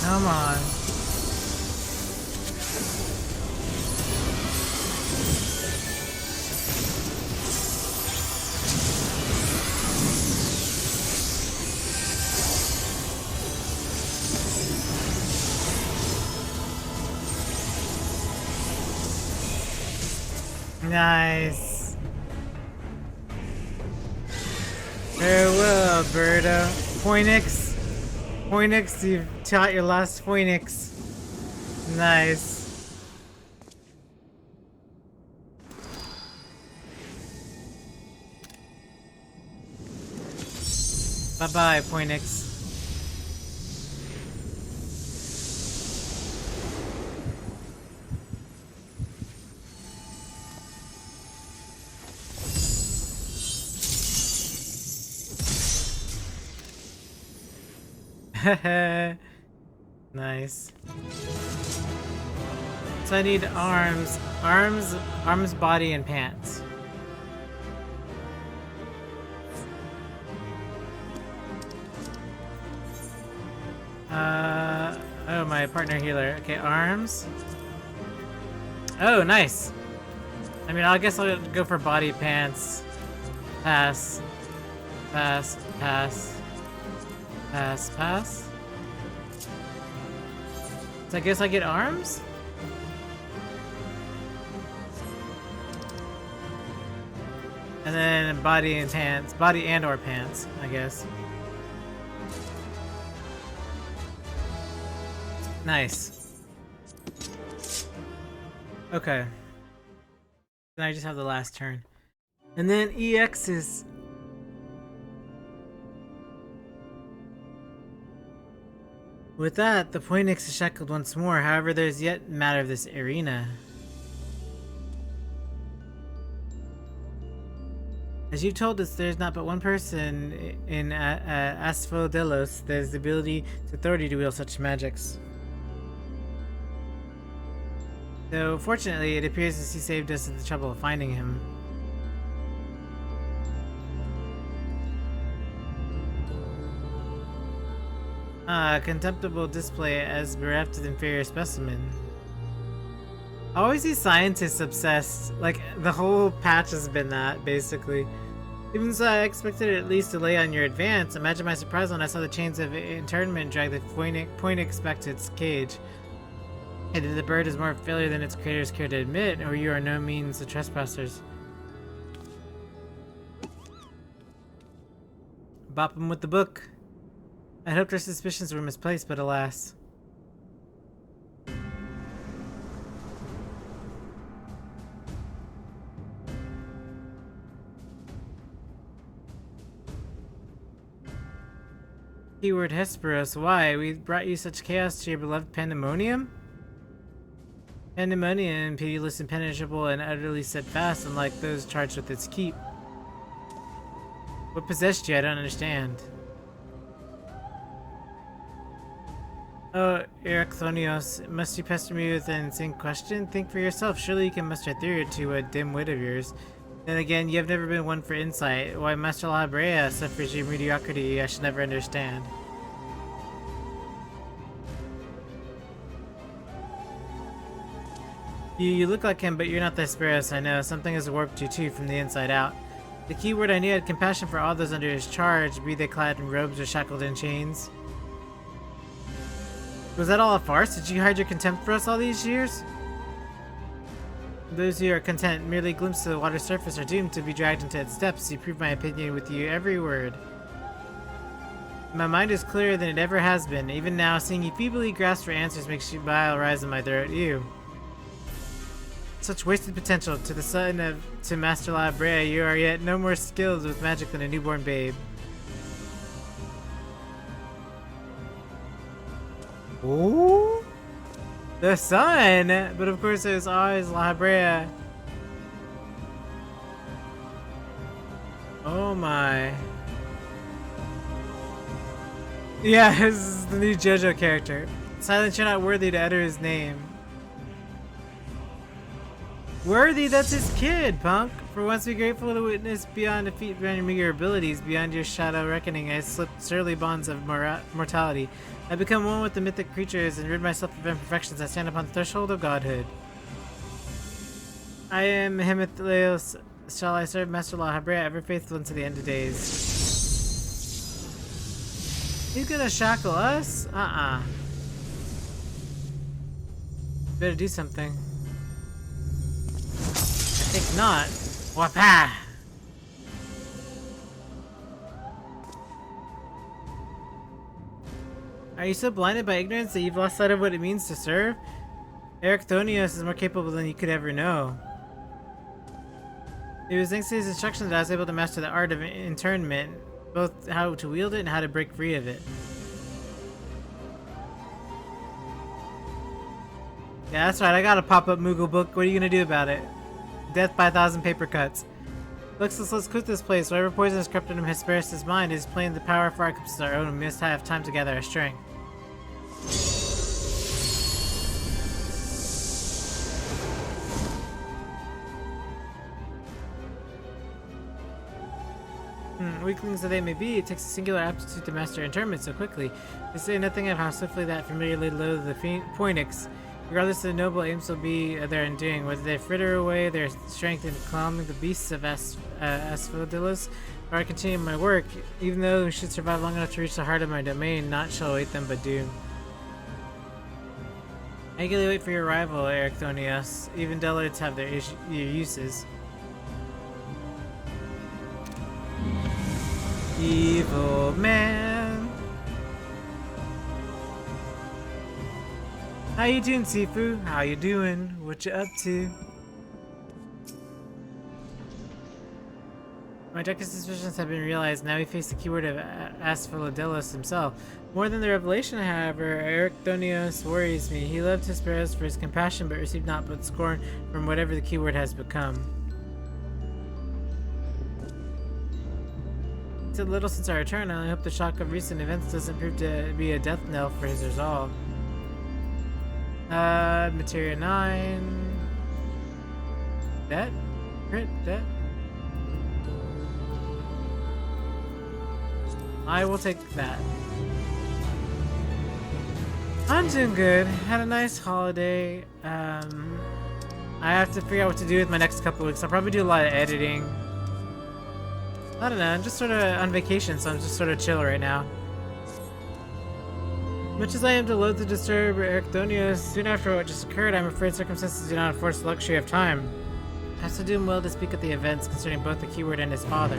Come on. Nice. Farewell, Alberto. Poinix. Poinix, you've taught your last Poinix. Nice. Bye-bye, Poinix. Nice. So I need arms, body, and pants. Oh, my partner healer. Okay, arms. Oh, nice. I mean, I guess I'll go for body, pants. Pass. Pass. Pass. Pass, pass. So I guess I get arms? And then body and pants. Body and or pants, I guess. Nice. Okay. Then I just have the last turn. And then EX is... With that, the Poinix is shackled once more. However, there's yet matter of this arena. As you told us, there's not but one person in Asphodelos that has the ability to authority to wield such magics. Though, fortunately, it appears as he saved us the trouble of finding him. Contemptible display as bereft of inferior specimen. I always see scientists obsessed. Like, the whole patch has been that, basically. Even so, I expected at least delay on your advance. Imagine my surprise when I saw the chains of internment drag the Poinix back to its cage. Either the bird is more of a failure than its creators care to admit, or you are no means the trespassers. Bop him with the book. I hoped our suspicions were misplaced, but alas. Keyword Hesperos, why? We brought you such chaos to your beloved Pandemonium? Pandemonium, pitiless, impenetrable, and utterly steadfast, unlike those charged with its keep. What possessed you? I don't understand. Oh, Erechthonios, must you pester me with an insane question? Think for yourself. Surely you can muster a theory to a dim wit of yours. Then again, you have never been one for insight. Why Master La Brea suffers your mediocrity, I should never understand. You look like him, but you're not the Hesperos, I know. Something has warped you too from the inside out. The key word I knew had compassion for all those under his charge, be they clad in robes or shackled in chains. Was that all a farce? Did you hide your contempt for us all these years? Those who are content merely glimpses of the water's surface are doomed to be dragged into its depths. You prove my opinion with you every word. My mind is clearer than it ever has been. Even now, seeing you feebly grasp for answers makes you bile rise in my throat. You. Such wasted potential. To the son of Master La Brea, you are yet no more skilled with magic than a newborn babe. Ooh, the sun! But of course it was always La Brea. Oh my. Yeah, this is the new JoJo character. Silence, you're not worthy to utter his name. Worthy, that's his kid, punk. For once be grateful to witness beyond defeat, beyond your meager abilities, beyond your shadow reckoning, I slipped surly bonds of mortality. I become one with the mythic creatures and rid myself of imperfections. I stand upon the threshold of godhood. I am Hemithleos. Shall I serve Master La Brea, ever faithful unto the end of days? He's gonna shackle us? Better do something. I think not. Wapa! Are you so blinded by ignorance that you've lost sight of what it means to serve? Erechthonios is more capable than you could ever know. It was thanks to his instructions that I was able to master the art of internment, both how to wield it and how to break free of it. Yeah, that's right, I got a pop-up Moogle book. What are you gonna do about it? Death by 1,000 paper cuts. Let's quit this place. Whatever poison has corrupted him Hesperos' mind is playing the power of our cups as our own. We must have time to gather our strength. Weaklings that they may be, it takes a singular aptitude to master internment so quickly. They say nothing of how swiftly that familiarly loathe the Poinix. Regardless of the noble aims will be their undoing, whether they fritter away their strength in calming the beasts of Asphodilus, or I continue my work, even though we should survive long enough to reach the heart of my domain, not shall await them but doom. I eagerly wait for your arrival, Erechthonios. Even dullards have their uses. Evil man. How you doing, Sifu? How you doing? What you up to? My darkest suspicions have been realized. Now we face the keyword of Asphodilus himself. More than the revelation, however, Erechthonios worries me. He loved Hesperos for his compassion, but received not but scorn from whatever the keyword has become. It's a little since our return. I only hope the shock of recent events doesn't prove to be a death knell for his resolve. Materia 9. That? Crit? That? I will take that. I'm doing good. Had a nice holiday. I have to figure out what to do with my next couple weeks. I'll probably do a lot of editing. I don't know, I'm just sort of on vacation, so I'm just sort of chill right now. Much as I am loath to disturb Ericthonius, soon after what just occurred, I'm afraid circumstances do not afford the luxury of time. I still do him well to speak of the events concerning both the keyword and his father.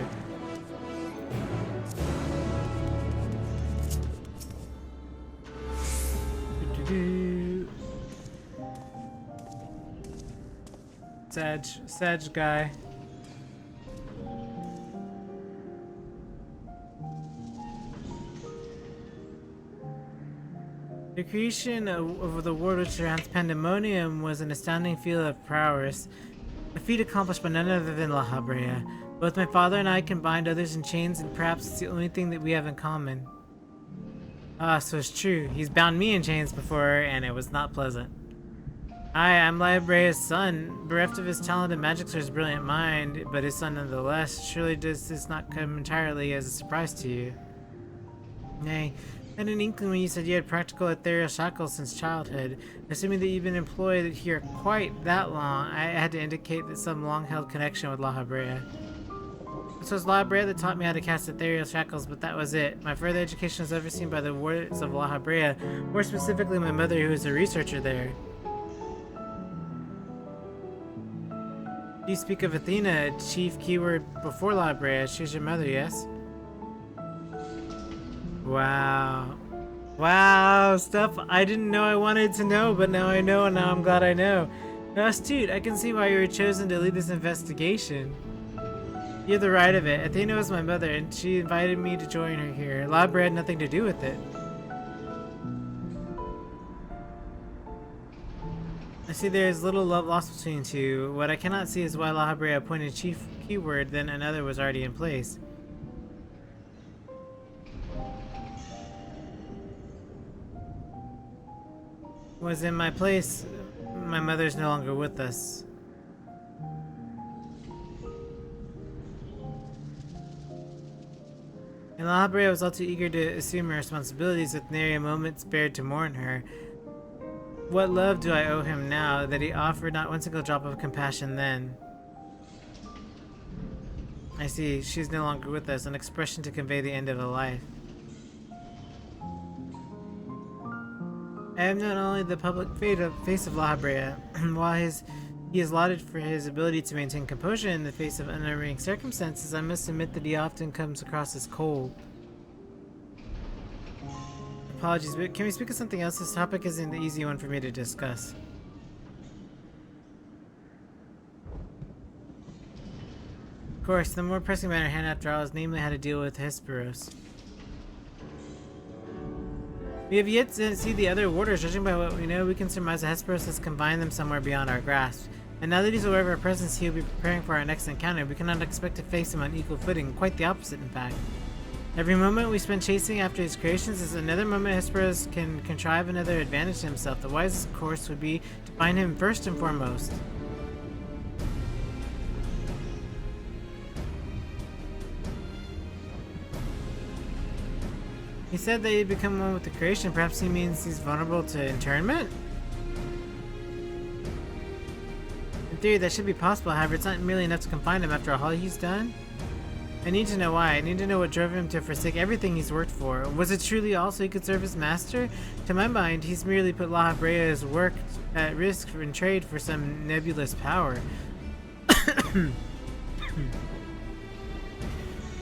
Sag guy. The creation of the world which surrounds Pandemonium was an astounding feat of prowess, a feat accomplished by none other than La Habrea. Both my father and I combined others in chains, and perhaps it's the only thing that we have in common. Ah, so it's true. He's bound me in chains before, and it was not pleasant. I'm La Habrea's son, bereft of his talent and magic to his brilliant mind, but his son nonetheless. Surely does this not come entirely as a surprise to you? Nay. I had an inkling when you said you had practical ethereal shackles since childhood. Assuming that you've been employed here quite that long, I had to indicate that some long-held connection with La Habrea. It was La Habrea that taught me how to cast ethereal shackles, but that was it. My further education was overseen by the wards of La Habrea, more specifically my mother, who is a researcher there. You speak of Athena, chief keyword before La Habrea. She's your mother, yes? Wow. Wow, stuff I didn't know I wanted to know, but now I know, and now I'm glad I know. Now, astute, I can see why you were chosen to lead this investigation. You have the right of it. Athena was my mother, and she invited me to join her here. La Habrea had nothing to do with it. I see there is little love lost between the two. What I cannot see is why La Habrea appointed chief keyword, then another was already in place. Was in my place. My mother's no longer with us. And La Habrea was all too eager to assume her responsibilities with nary a moment spared to mourn her. What love do I owe him now that he offered not one single drop of compassion then? I see, she's no longer with us, an expression to convey the end of a life. I am not only the public face of La Habrea, while he is lauded for his ability to maintain composure in the face of unnerving circumstances, I must admit that he often comes across as cold. Apologies, but can we speak of something else? This topic isn't the easy one for me to discuss. Of course, the more pressing matter at hand after all is namely how to deal with Hesperos. We have yet to see the other warders. Judging by what we know, we can surmise that Hesperos has combined them somewhere beyond our grasp. And now that he's aware of our presence, he will be preparing for our next encounter. We cannot expect to face him on equal footing. Quite the opposite, in fact. Every moment we spend chasing after his creations is another moment Hesperos can contrive another advantage to himself. The wisest course would be to find him first and foremost. He said that he'd become one with the creation. Perhaps he means he's vulnerable to internment? In theory, that should be possible. However, it's not merely enough to confine him after all he's done. I need to know why. I need to know what drove him to forsake everything he's worked for. Was it truly all so he could serve his master? To my mind, he's merely put La Habrea's work at risk in trade for some nebulous power.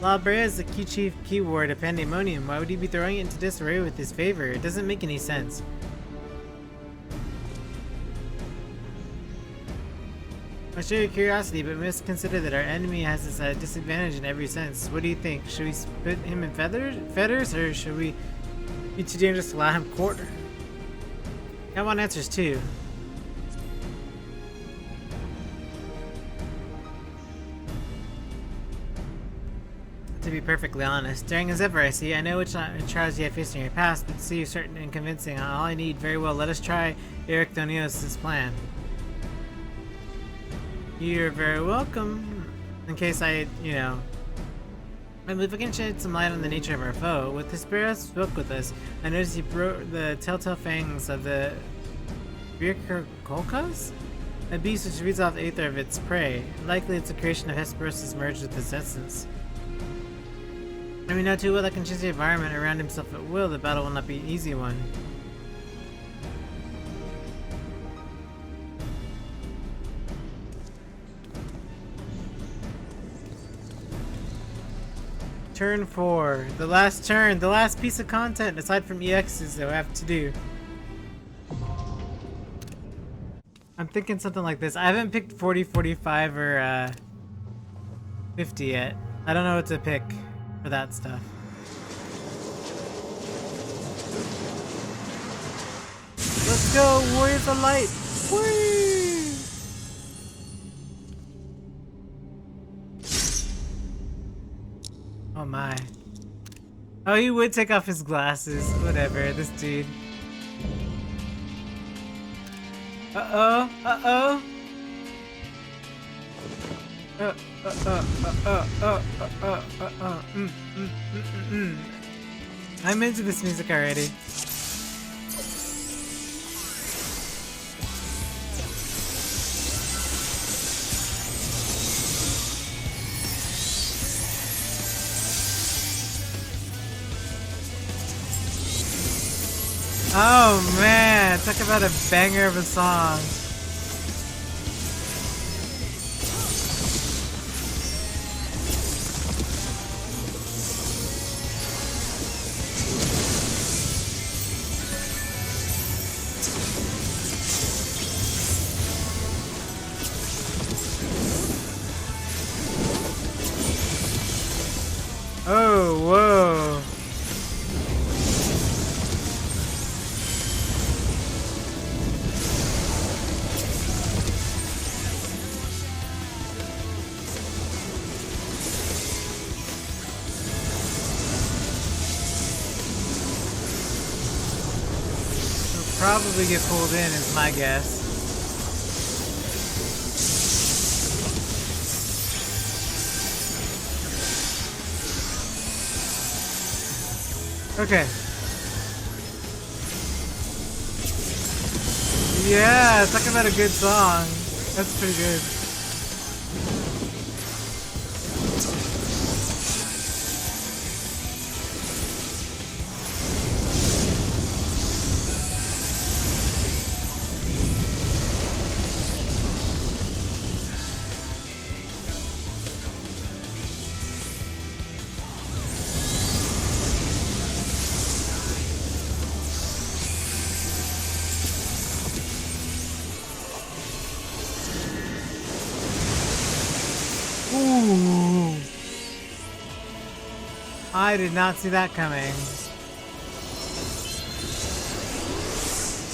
La Habrea is the chief keyword of Pandemonium. Why would he be throwing it into disarray with his favor? It doesn't make any sense. I'll show your curiosity, but we must consider that our enemy has us at a disadvantage in every sense. What do you think? Should we put him in fetters, or should we be too dangerous to allow him quarter? I want answers too. To be perfectly honest, daring as ever, I see. I know which trials you have faced in your past, but to see you certain and convincing on all I need. Very well, let us try Ericthonius' plan. You're very welcome. In case I believe I can shed some light on the nature of our foe. With Hesperos spoke with us, I noticed he broke the telltale fangs of the Virkolkas? A beast which reads off the aether of its prey. Likely it's a creation of Hesperos merged with its essence. I mean, not too well that can choose the environment around himself at will. The battle will not be an easy one. Turn 4. The last turn. The last piece of content, aside from EXs, that I have to do. I'm thinking something like this. I haven't picked 40, 45, or 50 yet. I don't know what to pick for that stuff. Let's go, Warriors of Light! Whee! Oh my. Oh, he would take off his glasses. Whatever, this dude. Uh-oh, uh-oh. I'm into this music already. Oh man, talk about a banger of a song. Oh, whoa. Probably get pulled in is my guess. Okay. Yeah, talking about a good song. That's pretty good. Ooh. I did not see that coming.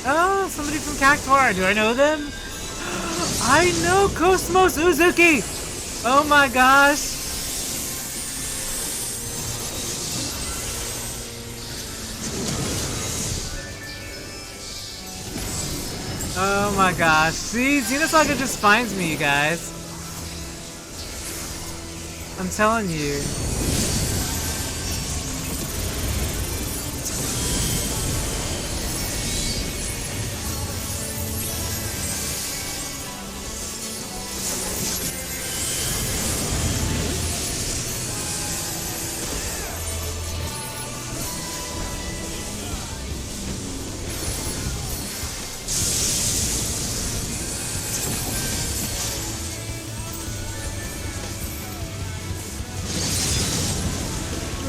Oh, somebody from Cactuar. Do I know them? I know Cosmos Uzuki! Oh my gosh! Oh my gosh. See, Xenosaga just finds me, you guys. I'm telling you.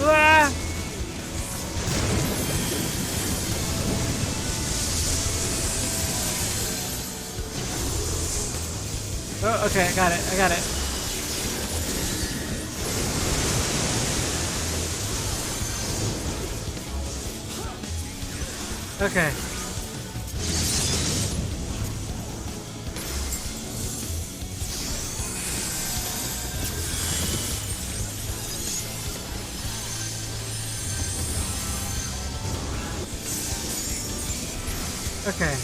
Ah! Oh, okay, I got it, I got it. Okay. Okay.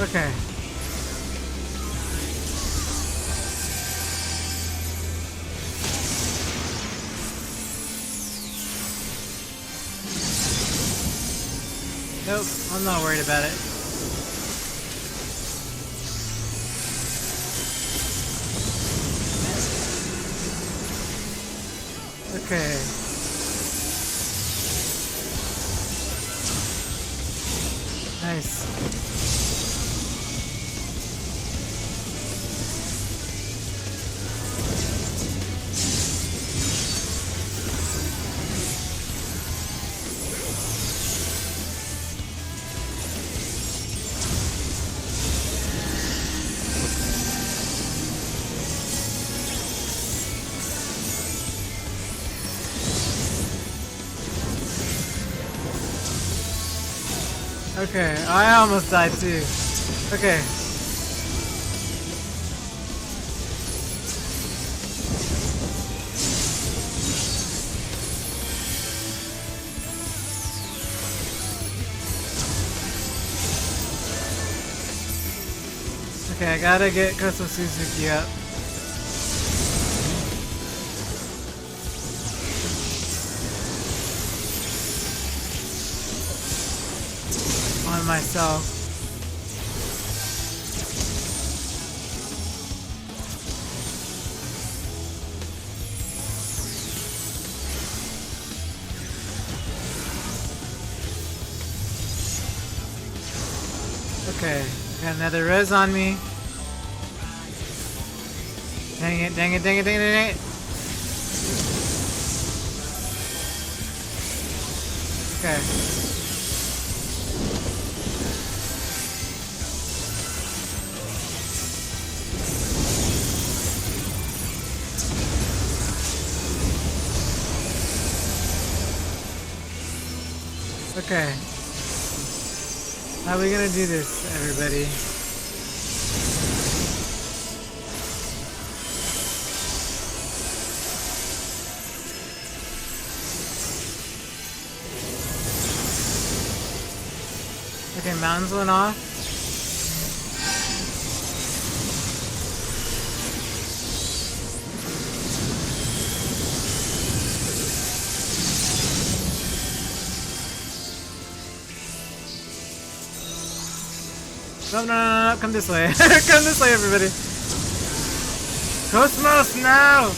Okay. Nope, I'm not worried about it. Okay. Nice. Okay, I almost died too. Okay. Okay, I gotta get Koso Suzuki up. On myself. Okay, got another res on me. Dang it, dang it, dang it, dang it, dang it. Okay. Okay. How are we gonna do this, everybody? Okay, mountains went off. No, no, no, no, come this way. Come this way, everybody. Cosmos, now!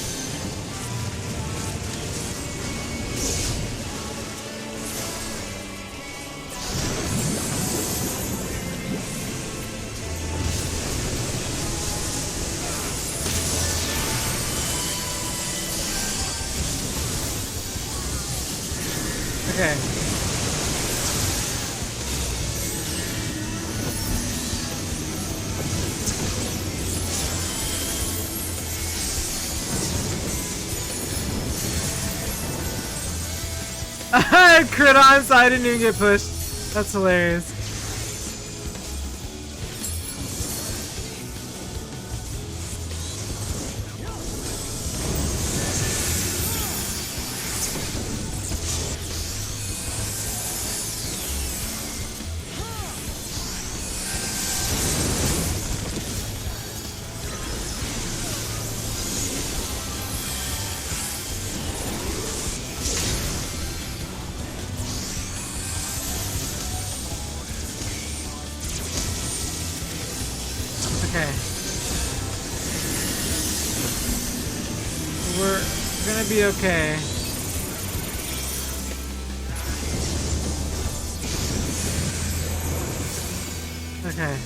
Okay. I crit on, so I didn't even get pushed. That's hilarious. Okay. We're gonna be okay. Okay.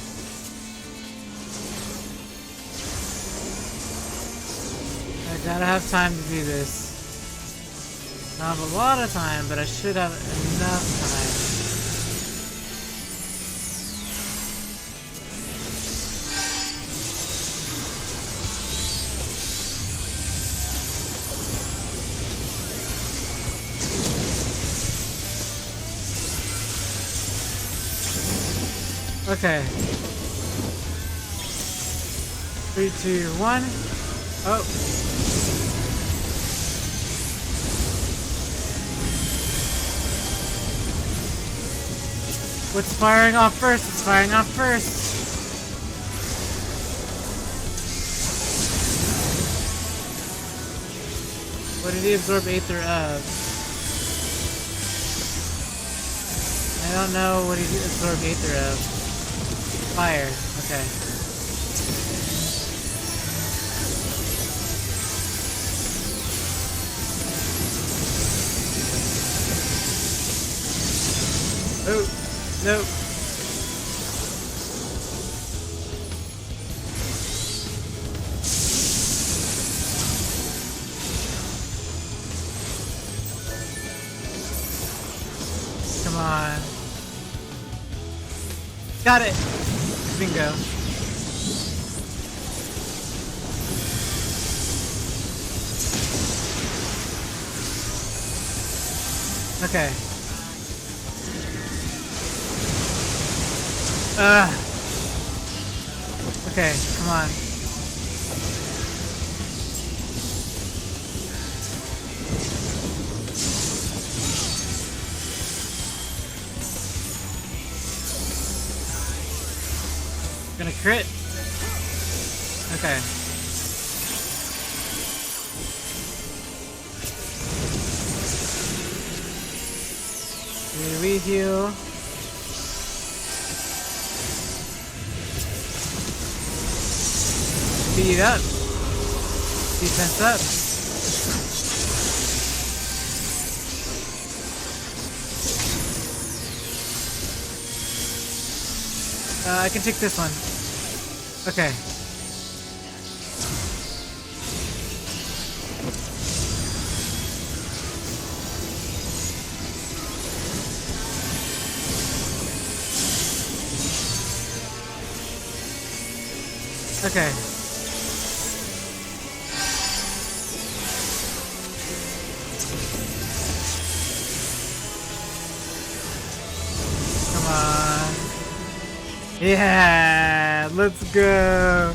I gotta have time to do this. I have a lot of time, but I should have enough time. Okay. 3, 2, 1. Oh. What's firing off first? It's firing off first. What did he absorb Aether of? I don't know what he absorbed Aether of. Fire. Okay. Oh, nope. Come on. Got it. Bingo. Okay. Okay, come on. Gonna crit. Okay. We heal. Speed up. Defense up. I can take this one. Okay. Okay. Come on. Yeah, let's go.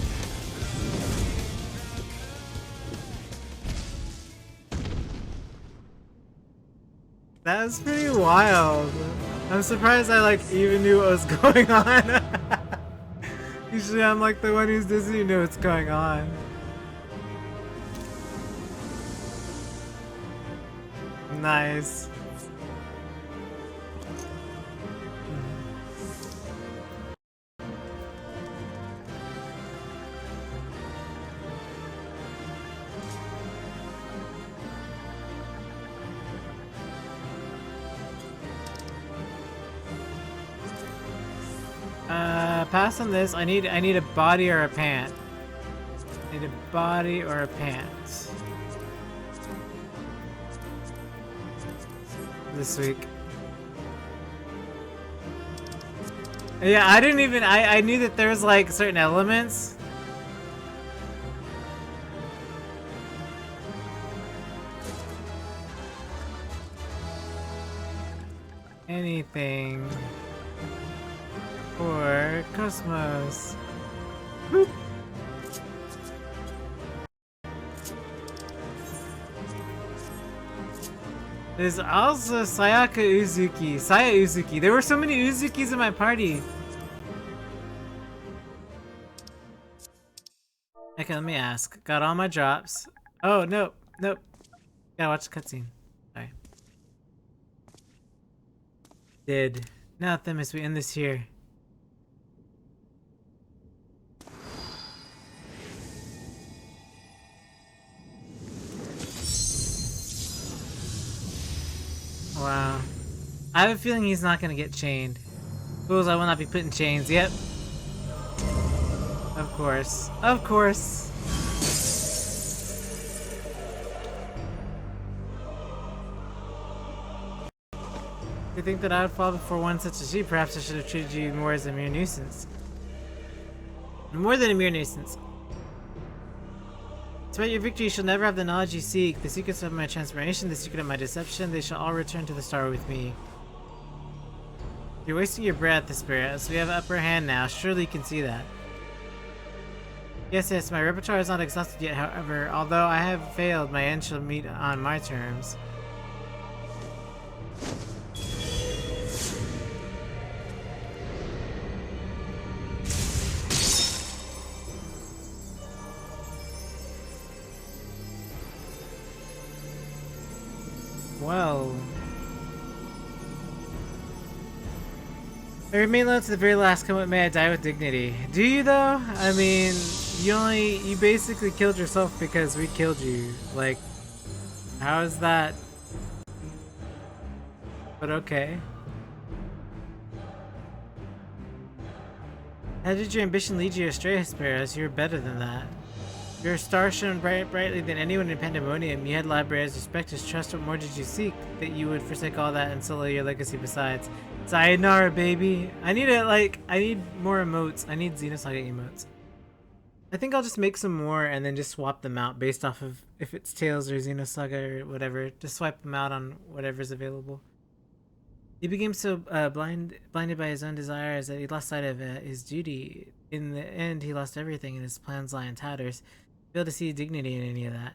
That was pretty wild. I'm surprised I like even knew what was going on. Usually I'm like the one who's doesn't know what's going on. Nice. Pass on this. I need a body or a pant. I need a body or a pant. This week. Yeah, I didn't even I knew that there was like certain elements. Anything for Cosmos. Boop. There's also Sayaka Uzuki. Saya Uzuki. There were so many Uzukis in my party. Okay, let me ask. Got all my drops. Oh, nope. Nope. Gotta watch the cutscene. Sorry. Did. Nothing as we end this here. Wow. I have a feeling he's not gonna get chained. Fools, I will not be put in chains. Yep. Of course. Of course. You think that I would fall before one such as you? Perhaps I should have treated you more as a mere nuisance. More than a mere nuisance. Despite your victory, you shall never have the knowledge you seek. The secrets of my transformation, the secret of my deception, they shall all return to the star with me. You're wasting your breath, the spirit, so we have upper hand now. Surely you can see that. Yes, yes, my repertoire is not exhausted yet, however. Although I have failed, my end shall meet on my terms. Well, I remain loyal to the very last, come what may, I die with dignity. Do you though? I mean, you basically killed yourself because we killed you. Like, how is that? But okay. How did your ambition lead you astray, Hesperus? You're better than that. Your star shone brightly than anyone in Pandemonium. You had Librarian's respect, his trust. What more did you seek? That you would forsake all that and solo your legacy besides. Sayonara, baby. I need more emotes. I need Xenosaga emotes. I think I'll just make some more and then just swap them out based off of if it's Tails or Xenosaga or whatever. Just swipe them out on whatever's available. He became so blinded by his own desires that he lost sight of his duty. In the end, he lost everything and his plans lie in tatters. Failed to see dignity in any of that.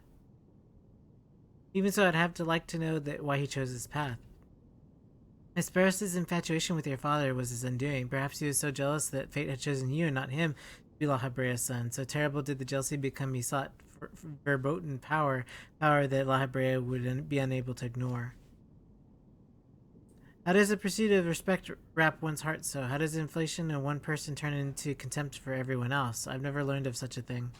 Even so, I'd have to like to know why he chose this path. Hesperus' infatuation with your father was his undoing. Perhaps he was so jealous that fate had chosen you and not him to be La Hebrea's son. So terrible did the jealousy become he sought for verboten power that La Hebrea would be unable to ignore. How does the pursuit of respect wrap one's heart so? How does inflation in one person turn into contempt for everyone else? I've never learned of such a thing.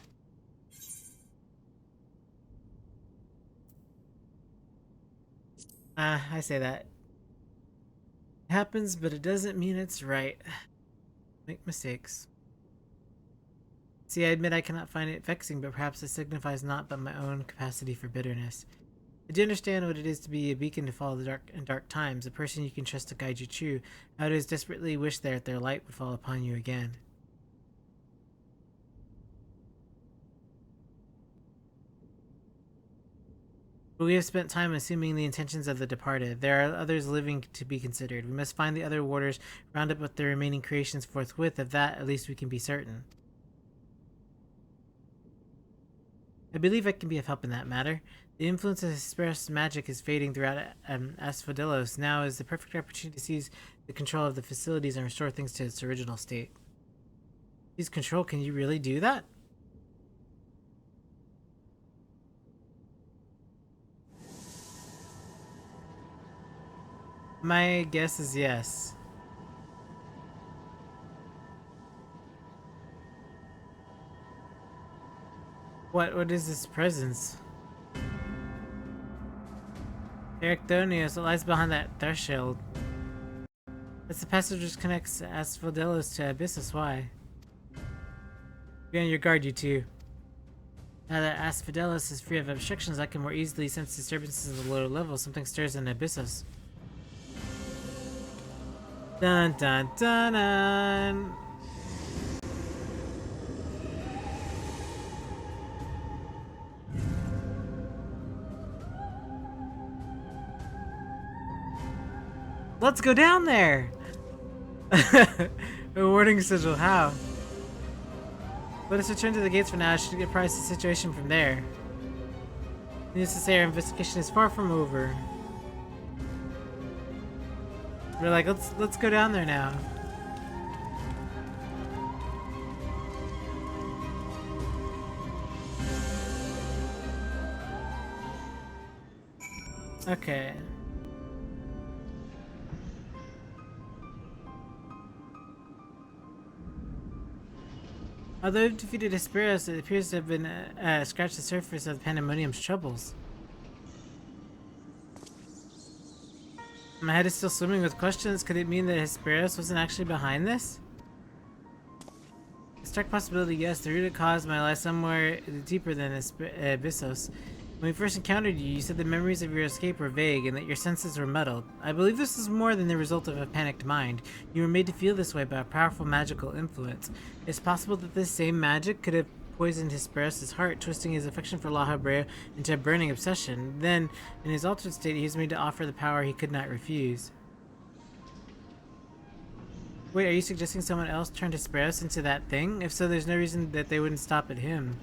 I say that. It happens, but it doesn't mean it's right. Make mistakes. See, I admit I cannot find it vexing, but perhaps it signifies not but my own capacity for bitterness. I do understand what it is to be a beacon to follow the dark times, a person you can trust to guide you true. How it is desperately wish that their light would fall upon you again. But we have spent time assuming the intentions of the departed. There are others living to be considered. We must find the other warders, round up with the remaining creations forthwith. Of that, at least we can be certain. I believe I can be of help in that matter. The influence of Hesperus' magic is fading throughout Asphodelos. Now is the perfect opportunity to seize the control of the facilities and restore things to its original state. Seize control? Can you really do that? My guess is yes. What is this presence? Ericthonius, what lies behind that threshold? That's the passage which connects Asphodelos to Abyssus. Why? Be on your guard, you two. Now that Asphodelos is free of obstructions, I can more easily sense disturbances at the lower level. Something stirs in Abyssus. Dun dun dun dun! Let's go down there! A warning sigil, how? Let us return to the gates for now. I should get apprised of the situation from there. Needless to say, our investigation is far from over. We're like, let's go down there now. Okay. Although we've defeated Hesperus, it appears to have been scratched the surface of Pandemonium's troubles. My head is still swimming with questions. Could it mean that Hesperus wasn't actually behind this? A stark possibility, yes. The root of cause might lie somewhere deeper than Abyssos. When we first encountered you, you said the memories of your escape were vague and that your senses were muddled. I believe this is more than the result of a panicked mind. You were made to feel this way by a powerful magical influence. It's possible that this same magic could have poisoned Hesperus' heart, twisting his affection for La Hebrea into a burning obsession. Then, in his altered state, he was made to offer the power he could not refuse. Wait, are you suggesting someone else turned Hesperus into that thing? If so, there's no reason that they wouldn't stop at him.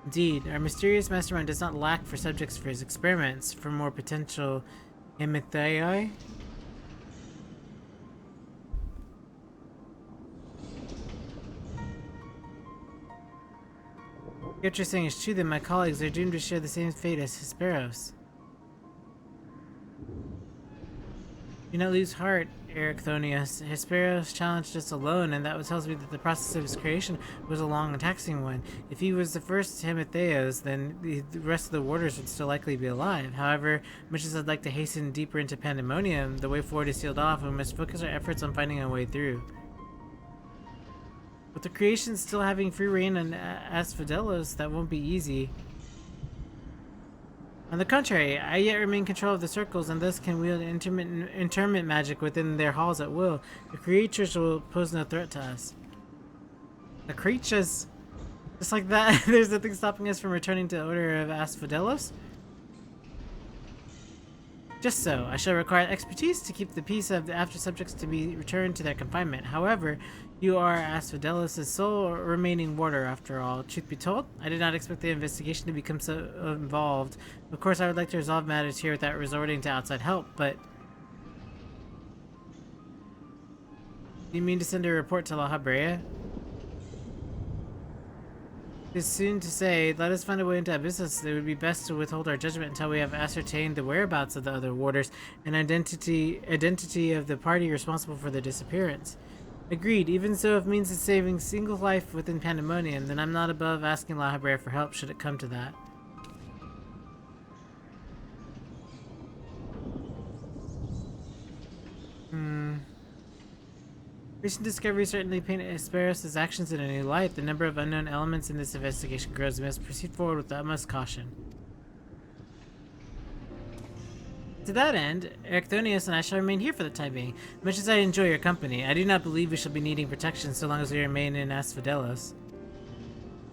Indeed, our mysterious mastermind does not lack for subjects for his experiments, for more potential Hemithai. What you're saying is true, then my colleagues are doomed to share the same fate as Hesperos. Do not lose heart, Ericthonius. Hesperos challenged us alone, and that tells me that the process of his creation was a long and taxing one. If he was the first Hematheos, then the rest of the warders would still likely be alive. However, much as I'd like to hasten deeper into Pandemonium, the way forward is sealed off, and we must focus our efforts on finding a way through. With the creation still having free reign on Asphodelos, that won't be easy. On the contrary, I yet remain in control of the circles and thus can wield interment magic within their halls at will. The creatures will pose no threat to us. The creatures? Just like that, there's nothing stopping us from returning to the Order of Asphodelos? Just so, I shall require expertise to keep the peace of the after subjects to be returned to their confinement. However, you are Asphodelos' sole remaining warder after all. Truth be told, I did not expect the investigation to become so involved. Of course, I would like to resolve matters here without resorting to outside help, but... Do you mean to send a report to La Habrea? It is soon to say, let us find a way into Abyssus. It would be best to withhold our judgment until we have ascertained the whereabouts of the other warders and identity of the party responsible for their disappearance. Agreed. Even so, if it means saving single life within Pandemonium, then I'm not above asking La Habrea for help should it come to that. Recent discoveries certainly paint Hesperos' actions in a new light. The number of unknown elements in this investigation grows. We must proceed forward with the utmost caution. To that end, Ericthonius and I shall remain here for the time being. Much as I enjoy your company, I do not believe we shall be needing protection so long as we remain in Asphodelos.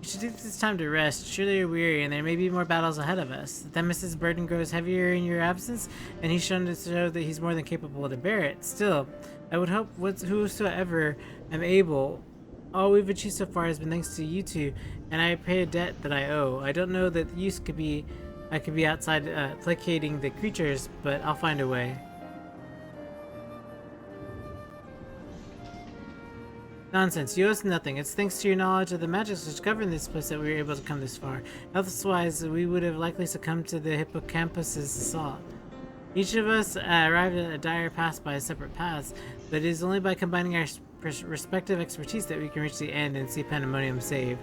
You should take this time to rest. Surely you're weary, and there may be more battles ahead of us. Themis' burden grows heavier in your absence, and he's shown to show that he's more than capable to bear it. Still, I would hope whosoever am able. All we've achieved so far has been thanks to you two, and I pay a debt that I owe. I don't know that I could be outside placating the creatures, but I'll find a way. Nonsense, you owe us nothing. It's thanks to your knowledge of the magics which govern this place that we were able to come this far. Otherwise, we would have likely succumbed to the hippocampus' assault. Each of us arrived at a dire pass by separate paths, but it is only by combining our respective expertise that we can reach the end and see Pandemonium saved.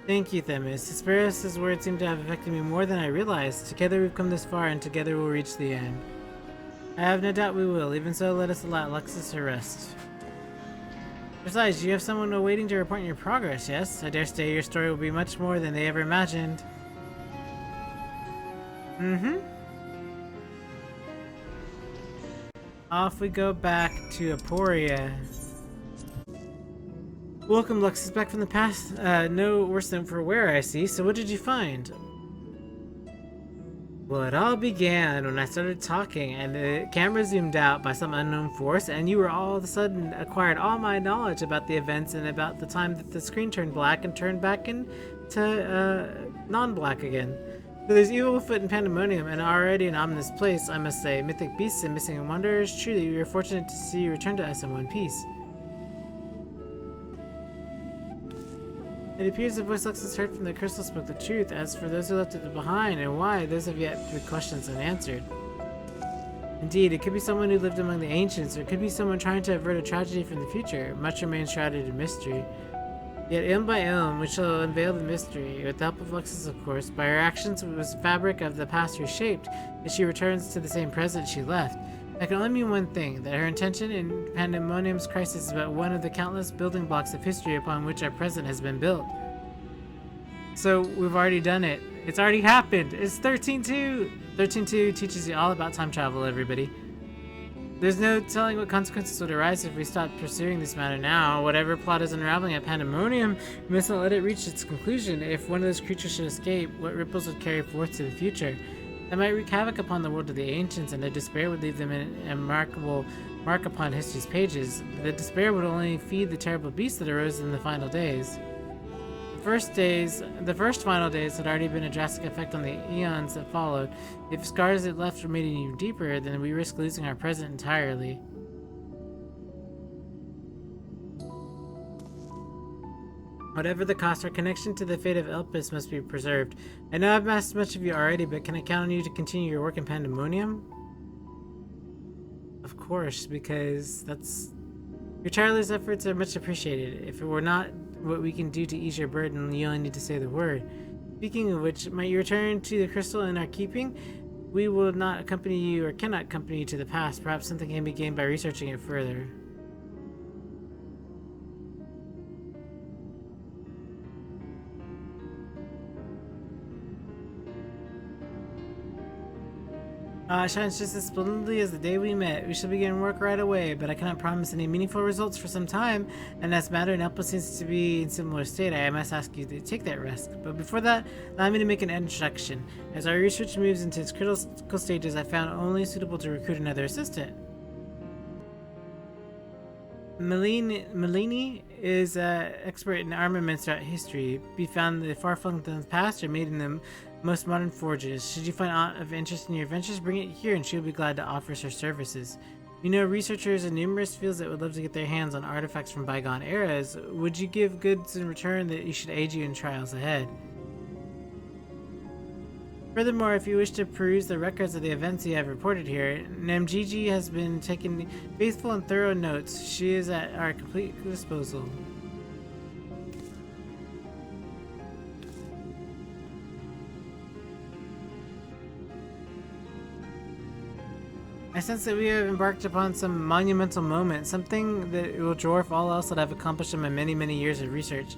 Thank you, Themis. Hesperos' words seem to have affected me more than I realized. Together we've come this far, and together we'll reach the end. I have no doubt we will. Even so, let us allow Alexis to rest. Besides, you have someone awaiting to report your progress, yes? I dare say your story will be much more than they ever imagined. Off we go back to Aporia. Welcome, Luxus, back from the past. No worse than for wear, I see. So what did you find? Well, it all began when I started talking and the camera zoomed out by some unknown force, and you were all of a sudden acquired all my knowledge about the events and about the time that the screen turned black and turned back into non-black again. So there's evil afoot in Pandemonium, and already an ominous place, I must say. Mythic beasts and missing wonders. Truly, we are fortunate to see you return to us in one piece. It appears the voice Luxus heard from the crystal spoke the truth. As for those who left it behind and why, those have yet to be questions unanswered. Indeed, it could be someone who lived among the ancients, or it could be someone trying to avert a tragedy from the future. Much remains shrouded in mystery. Yet, ilm by ilm, we shall unveil the mystery, with the help of Luxus, of course. By her actions, was the fabric of the past reshaped, as she returns to the same present she left. That can only mean one thing, that her intention in Pandemonium's crisis is but one of the countless building blocks of history upon which our present has been built. So, we've already done it. It's already happened! It's 13.2! 13.2 teaches you all about time travel, everybody. There's no telling what consequences would arise if we stopped pursuing this matter now. Whatever plot is unraveling at Pandemonium, we must not let it reach its conclusion. If one of those creatures should escape, what ripples would carry forth to the future? That might wreak havoc upon the world of the ancients, and their despair would leave them in a remarkable mark upon history's pages. The despair would only feed the terrible beast that arose in the final days. The first final days had already been a drastic effect on the eons that followed. If scars it left remained even deeper, then we risk losing our present entirely. Whatever the cost, our connection to the fate of Elpis must be preserved. I know I've asked much of you already, but can I count on you to continue your work in Pandemonium? Of course, because that's... Your tireless efforts are much appreciated. If it were not what we can do to ease your burden, you only need to say the word. Speaking of which, might you return to the crystal in our keeping? We will not accompany you or cannot accompany you to the past. Perhaps something can be gained by researching it further. Shines just as splendidly as the day we met. We shall begin work right away, but I cannot promise any meaningful results for some time, and as matter and Elpis seems to be in similar state, I must ask you to take that risk. But before that, allow me to make an introduction. As our research moves into its critical stages, I found only suitable to recruit another assistant. Melini is an expert in armaments throughout history, be found in the far-flung past or made in the most modern forges. Should you find aught of interest in your ventures, bring it here and she'll be glad to offer her services. You know researchers in numerous fields that would love to get their hands on artifacts from bygone eras. Would you give goods in return that you should aid you in trials ahead? Furthermore, if you wish to peruse the records of the events you have reported here, Namgigi has been taking faithful and thorough notes. She is at our complete disposal. I sense that we have embarked upon some monumental moment, something that will dwarf all else that I've accomplished in my many, many years of research.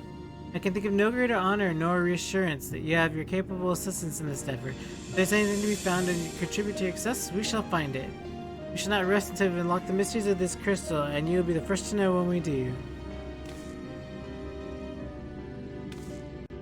I can think of no greater honor nor reassurance that you have your capable assistance in this endeavor. If there's anything to be found and contribute to your success, we shall find it. We shall not rest until we've unlocked the mysteries of this crystal, and you will be the first to know when we do.